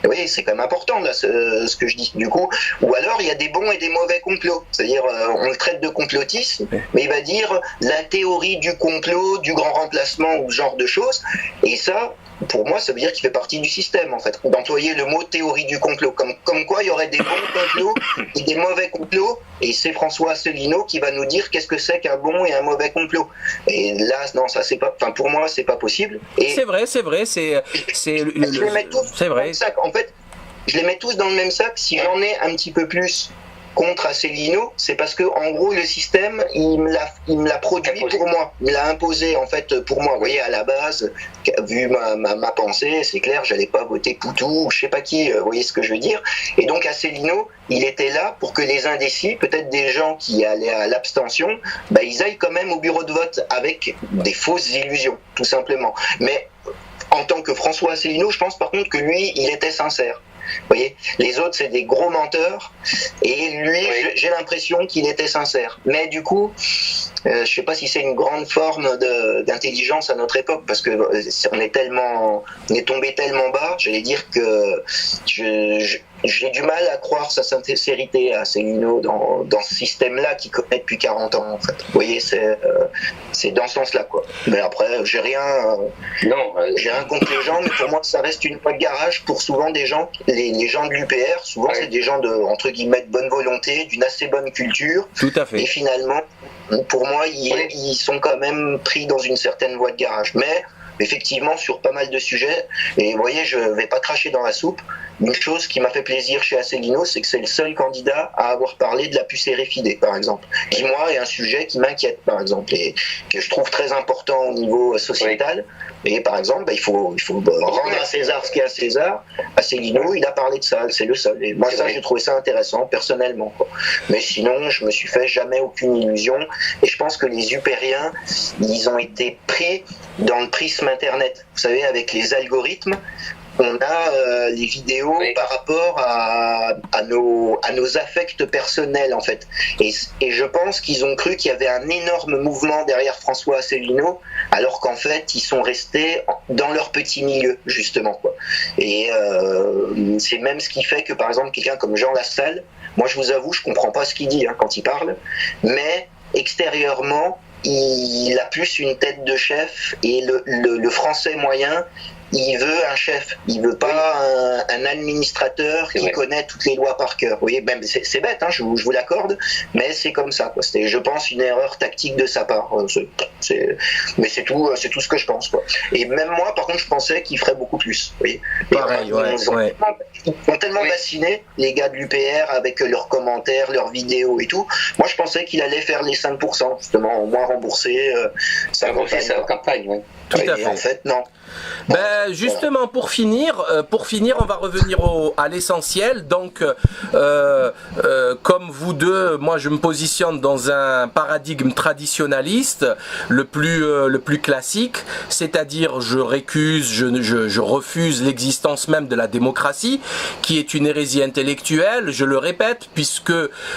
Oui, c'est quand même important là, ce que je dis. Du coup, ou alors il y a des bons et des mauvais complots. C'est-à-dire, on le traite de complotiste, mais il va dire la théorie du complot, du grand remplacement ou ce genre de choses. Et ça, pour moi, ça veut dire qu'il fait partie du système, en fait, d'employer le mot théorie du complot. Comme quoi, il y aurait des bons complots et des mauvais complots. Et c'est François Asselineau qui va nous dire qu'est-ce que c'est qu'un bon et un mauvais complot. Et là, non, ça c'est pas. Enfin, pour moi, c'est pas possible. Et c'est vrai. C'est vrai. En fait, je les mets tous dans le même sac. Si j'en ai un petit peu plus contre Asselineau, c'est parce que en gros le système il me l'a produit pour moi, il me l'a imposé en fait pour moi. Vous voyez, à la base, vu ma pensée, c'est clair, j'allais pas voter Poutou ou je sais pas qui, vous voyez ce que je veux dire. Et donc Asselineau, il était là pour que les indécis, peut-être des gens qui allaient à l'abstention, bah, ils aillent quand même au bureau de vote avec des fausses illusions, tout simplement. Mais en tant que François Asselineau, je pense par contre que lui, il était sincère. Vous voyez, les autres c'est des gros menteurs et lui j'ai l'impression qu'il était sincère. Mais du coup, je sais pas si c'est une grande forme d'intelligence à notre époque parce que on est tombé tellement bas. J'allais dire que j'ai du mal à croire sa sincérité à Asselineau dans ce système-là qu'il connaît depuis 40 ans en fait. Vous voyez, c'est dans ce sens-là quoi. Mais après, j'ai rien contre les gens, mais pour moi ça reste une voie de garage pour souvent des gens. Les gens de l'UPR, souvent c'est des gens de entre guillemets de bonne volonté, d'une assez bonne culture. Tout à fait. Et finalement, pour moi, ils sont quand même pris dans une certaine voie de garage. Mais effectivement, sur pas mal de sujets, et vous voyez, je vais pas cracher dans la soupe. Une chose qui m'a fait plaisir chez Asselineau, c'est que c'est le seul candidat à avoir parlé de la puce RFID, par exemple, qui moi est un sujet qui m'inquiète, par exemple, et que je trouve très important au niveau sociétal. Et par exemple, il faut rendre à César ce qui est à César. Asselineau, il a parlé de ça, c'est le seul. Et moi, ça, j'ai trouvé ça intéressant, personnellement, quoi. Mais sinon, je me suis fait jamais aucune illusion. Et je pense que les Upériens, ils ont été pris dans le prisme Internet. Vous savez, avec les algorithmes, on a les vidéos par rapport à nos affects personnels en fait. Et je pense qu'ils ont cru qu'il y avait un énorme mouvement derrière François Asselineau, alors qu'en fait ils sont restés dans leur petit milieu justement quoi. Et c'est même ce qui fait que par exemple quelqu'un comme Jean Lassalle, moi je vous avoue je comprends pas ce qu'il dit quand il parle, mais extérieurement il a plus une tête de chef et le français moyen, il veut un chef, il veut pas un administrateur qui connaît toutes les lois par cœur. Vous voyez, même c'est bête, je vous l'accorde, mais c'est comme ça, quoi. C'était, je pense, une erreur tactique de sa part. Mais c'est tout ce que je pense, quoi. Et même moi, par contre, je pensais qu'il ferait beaucoup plus. Vous voyez. Pareil, ils ont tellement bassiné, les gars de l'UPR, avec leurs commentaires, leurs vidéos et tout. Moi, je pensais qu'il allait faire les 5%, justement, au moins rembourser sa campagne. Tout à fait. Et en fait, non. Ben justement pour finir, on va revenir à l'essentiel. Donc, comme vous deux, moi je me positionne dans un paradigme traditionnaliste, le plus classique, c'est-à-dire je refuse l'existence même de la démocratie, qui est une hérésie intellectuelle. Je le répète, puisque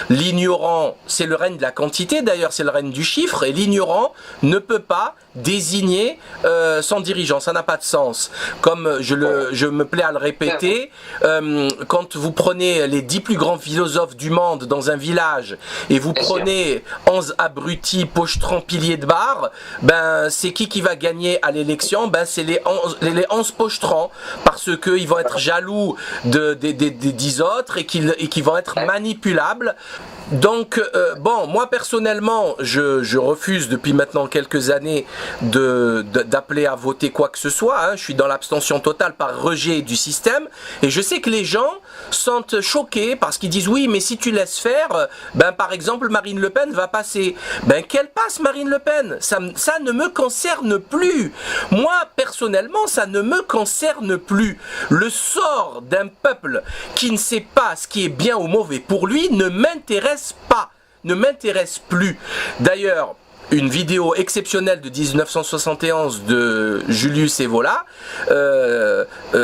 l'ignorant, c'est le règne de la quantité. D'ailleurs, c'est le règne du chiffre, et l'ignorant ne peut pas désigner son dirigeant. Ça n'a pas de sens. Comme je me plais à le répéter, quand vous prenez les 10 plus grands philosophes du monde dans un village et vous prenez 11 abrutis pochetrons piliers de bar, ben c'est qui va gagner à l'élection? Ben c'est les 11 pochetrons, parce que ils vont être jaloux des 10 autres et qu'ils vont être manipulables. Donc bon, moi personnellement, je refuse depuis maintenant quelques années d'appeler à voter quoi que ce soit. Je suis dans l'abstention totale par rejet du système, et je sais que les gens sont choqués parce qu'ils disent oui, mais si tu laisses faire, ben par exemple Marine Le Pen va passer. Ben qu'elle passe Marine Le Pen, ça ne me concerne plus. Moi personnellement, ça ne me concerne plus. Le sort d'un peuple qui ne sait pas ce qui est bien ou mauvais pour lui ne m'intéresse pas, ne m'intéresse plus. D'ailleurs, une vidéo exceptionnelle de 1971 de Julius Evola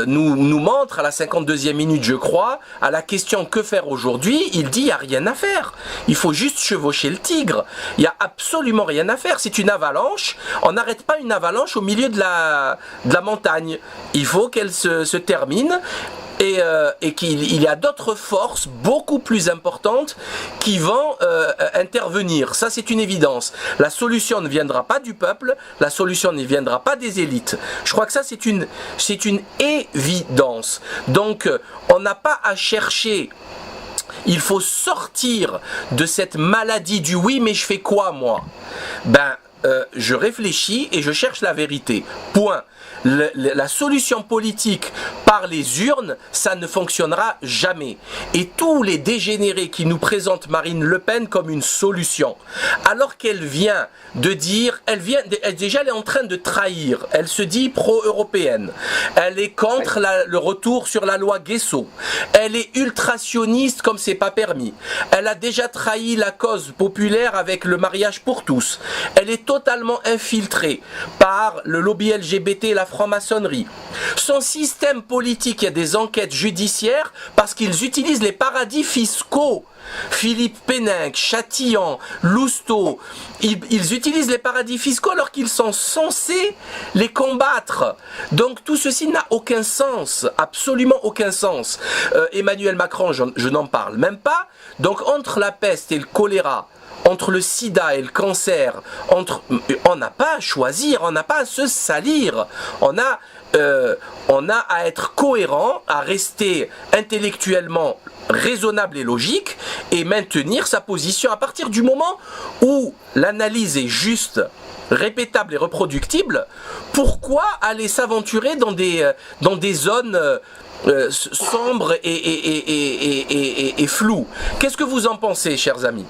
nous montre à la 52e minute, je crois, à la question que faire aujourd'hui, il dit il n'y a rien à faire. Il faut juste chevaucher le tigre. Il n'y a absolument rien à faire. C'est une avalanche. On n'arrête pas une avalanche au milieu de la montagne. Il faut qu'elle se termine. Et qu'il y a d'autres forces beaucoup plus importantes qui vont intervenir. Ça, c'est une évidence. La solution ne viendra pas du peuple, la solution ne viendra pas des élites. Je crois que ça, c'est une évidence. Donc, on n'a pas à chercher. Il faut sortir de cette maladie du oui, mais je fais quoi, moi? Ben, je réfléchis et je cherche la vérité. Point. La solution politique par les urnes, ça ne fonctionnera jamais. Et tous les dégénérés qui nous présentent Marine Le Pen comme une solution, alors qu'elle vient de dire, déjà elle est en train de trahir, elle se dit pro-européenne, elle est contre le retour sur la loi Guesso, elle est ultra-sioniste comme c'est pas permis, elle a déjà trahi la cause populaire avec le mariage pour tous, elle est totalement infiltrée par le lobby LGBT et la franc-maçonnerie. Son système politique, il y a des enquêtes judiciaires parce qu'ils utilisent les paradis fiscaux. Philippe Péninck, Châtillon, Lousteau, ils utilisent les paradis fiscaux alors qu'ils sont censés les combattre. Donc tout ceci n'a aucun sens, absolument aucun sens. Emmanuel Macron, je n'en parle même pas. Donc entre la peste et le choléra, entre le sida et le cancer, on n'a pas à choisir, on n'a pas à se salir, on a à être cohérent, à rester intellectuellement raisonnable et logique et maintenir sa position. À partir du moment où l'analyse est juste, répétable et reproductible, pourquoi aller s'aventurer dans des zones sombres et floues? Qu'est-ce que vous en pensez, chers amis?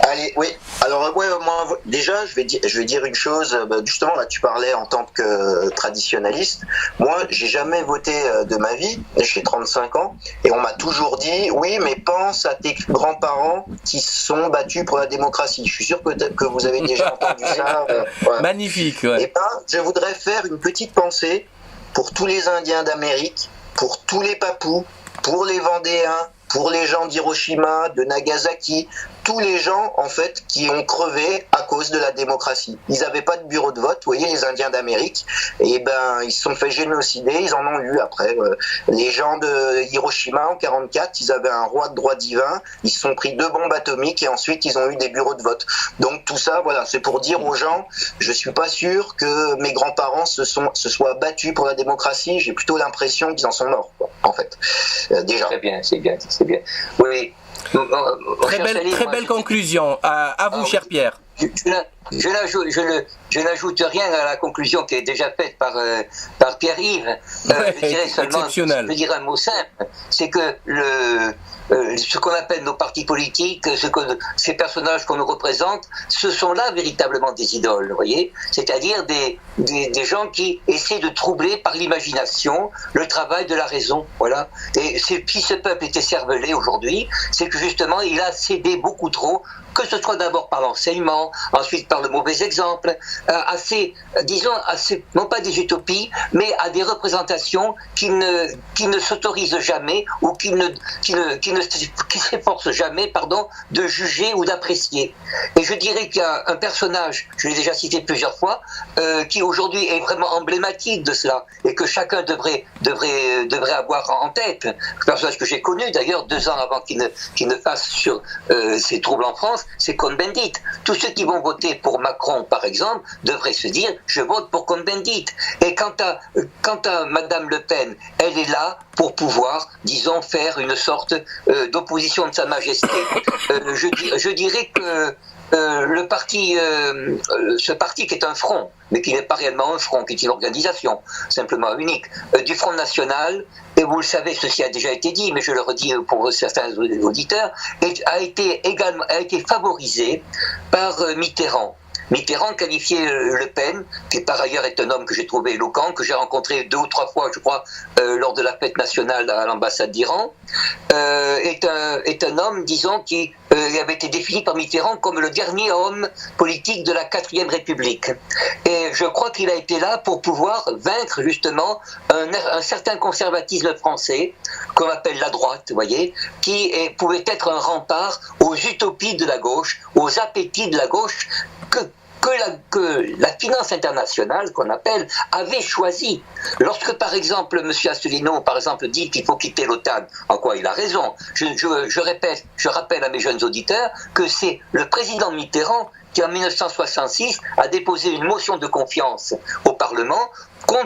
Allez, oui. Alors, moi, déjà, je vais dire une chose. Justement, là, tu parlais en tant que traditionnaliste. Moi, j'ai jamais voté de ma vie. J'ai 35 ans. Et on m'a toujours dit, oui, mais pense à tes grands-parents qui sont battus pour la démocratie. Je suis sûr que vous avez déjà entendu ça. Ouais. Magnifique, ouais. Et ben, je voudrais faire une petite pensée pour tous les Indiens d'Amérique, pour tous les Papous, pour les Vendéens, pour les gens d'Hiroshima, de Nagasaki, tous les gens en fait qui ont crevé à cause de la démocratie. Ils n'avaient pas de bureau de vote, vous voyez, les Indiens d'Amérique, et ben ils se sont fait génocider, ils en ont eu après. Les gens de Hiroshima en 1944, ils avaient un roi de droit divin, ils se sont pris 2 bombes atomiques et ensuite ils ont eu des bureaux de vote. Donc tout ça, voilà, c'est pour dire aux gens, je suis pas sûr que mes grands-parents se soient battus pour la démocratie, j'ai plutôt l'impression qu'ils en sont morts, quoi, en fait. Déjà. Très bien, c'est bien. Oui. Très belle conclusion. À vous, cher Pierre. Je n'ajoute rien à la conclusion qui est déjà faite par Pierre-Yves. Je dirais un mot simple, c'est que ce qu'on appelle nos partis politiques, ces personnages qu'on nous représente, ce sont là véritablement des idoles, vous voyez, c'est-à-dire des gens qui essaient de troubler par l'imagination le travail de la raison, voilà. Et si ce peuple était cervelé aujourd'hui, c'est que justement il a cédé beaucoup trop, que ce soit d'abord par l'enseignement, ensuite par le mauvais exemple, non pas des utopies, mais à des représentations qui ne s'autorisent jamais ou qui s'efforcent jamais, de juger ou d'apprécier. Et je dirais qu'il y a un personnage, je l'ai déjà cité plusieurs fois, qui aujourd'hui est vraiment emblématique de cela et que chacun devrait avoir en tête. Un personnage que j'ai connu d'ailleurs 2 ans avant qu'il ne fasse sur ces troubles en France, c'est Cohn-Bendit. Tous ceux qui vont voter pour Macron, par exemple, devraient se dire « je vote pour Cohn-Bendit ». Et quant à Madame Le Pen, elle est là pour pouvoir, disons, faire une sorte d'opposition de Sa Majesté. Je dirais que ce parti qui est un front, mais qui n'est pas réellement un front, qui est une organisation simplement unique, du Front National, et vous le savez, ceci a déjà été dit, mais je le redis pour certains auditeurs, a été favorisé par Mitterrand. Mitterrand qualifiait Le Pen, qui par ailleurs est un homme que j'ai trouvé éloquent, que j'ai rencontré 2 ou 3 fois, je crois, lors de la fête nationale à l'ambassade d'Iran, est un homme, disons, qui avait été défini par Mitterrand comme le dernier homme politique de la 4e République. Et je crois qu'il a été là pour pouvoir vaincre justement un certain conservatisme français, qu'on appelle la droite, vous voyez, qui pouvait être un rempart aux utopies de la gauche, aux appétits de la gauche, que la finance internationale, qu'on appelle, avait choisi. Lorsque, par exemple, M. Asselineau, par exemple, dit qu'il faut quitter l'OTAN, en quoi il a raison, je rappelle à mes jeunes auditeurs que c'est le président Mitterrand qui, en 1966, a déposé une motion de confiance au Parlement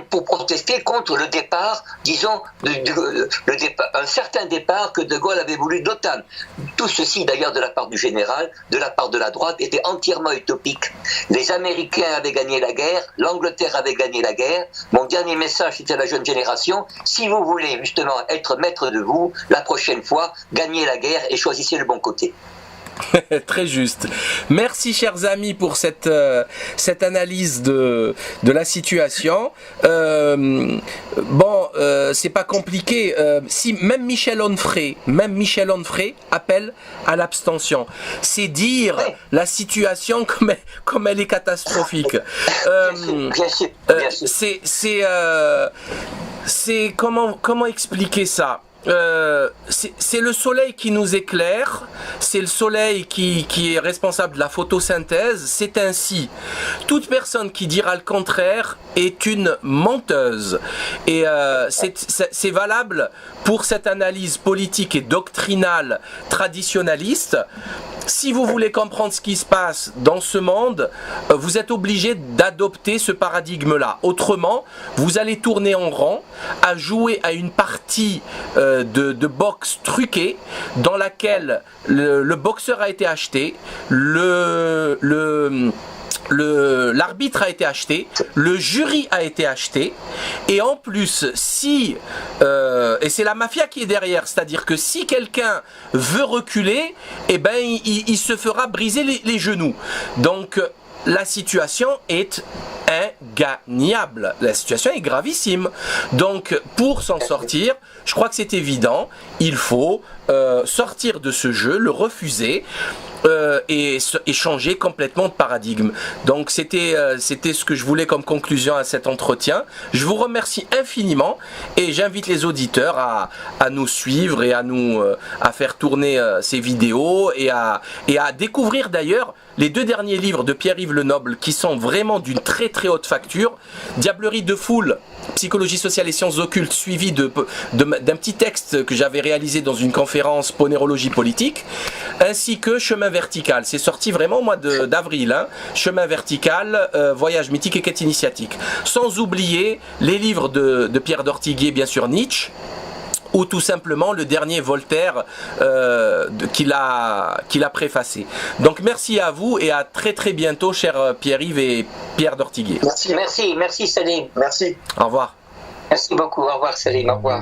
pour protester contre le départ, disons, un certain départ que De Gaulle avait voulu d'OTAN. Tout ceci, d'ailleurs, de la part du général, de la part de la droite, était entièrement utopique. Les Américains avaient gagné la guerre, l'Angleterre avait gagné la guerre. Mon dernier message, c'était à la jeune génération, si vous voulez justement être maître de vous, la prochaine fois, gagnez la guerre et choisissez le bon côté. Très juste. Merci chers amis pour cette analyse de la situation. C'est pas compliqué. Si même Michel Onfray appelle à l'abstention, c'est dire la situation comme elle est catastrophique. C'est comment expliquer ça? C'est le soleil qui nous éclaire, c'est le soleil qui est responsable de la photosynthèse, c'est ainsi. Toute personne qui dira le contraire est une menteuse. Et c'est valable pour cette analyse politique et doctrinale traditionnaliste. Si vous voulez comprendre ce qui se passe dans ce monde, vous êtes obligé d'adopter ce paradigme-là. Autrement, vous allez tourner en rond à jouer à une partie de boxe truquée dans laquelle le boxeur a été acheté, l'arbitre a été acheté, le jury a été acheté, et en plus, et c'est la mafia qui est derrière, c'est-à-dire que si quelqu'un veut reculer, eh ben il se fera briser les genoux. Donc la situation est ingagnable, la situation est gravissime. Donc pour s'en sortir, je crois que c'est évident, il faut sortir de ce jeu, le refuser. Et changer complètement de paradigme. Donc c'était ce que je voulais comme conclusion à cet entretien. Je vous remercie infiniment et j'invite les auditeurs à nous suivre et à faire tourner ces vidéos et à découvrir d'ailleurs les 2 derniers livres de Pierre-Yves Lenoble qui sont vraiment d'une très très haute facture. Diablerie de foule, psychologie sociale et sciences occultes, suivi d'un petit texte que j'avais réalisé dans une conférence ponérologie politique, ainsi que Chemin vertical. C'est sorti vraiment au mois d'avril. Hein. Chemin vertical, voyage mythique et quête initiatique. Sans oublier les livres de Pierre d'Ortiguier, bien sûr Nietzsche, ou tout simplement le dernier Voltaire qu'il a préfacé. Donc merci à vous et à très très bientôt, chers Pierre-Yves et Pierre d'Ortiguier. Merci Salim. Merci. Au revoir. Merci beaucoup, au revoir Salim, au revoir.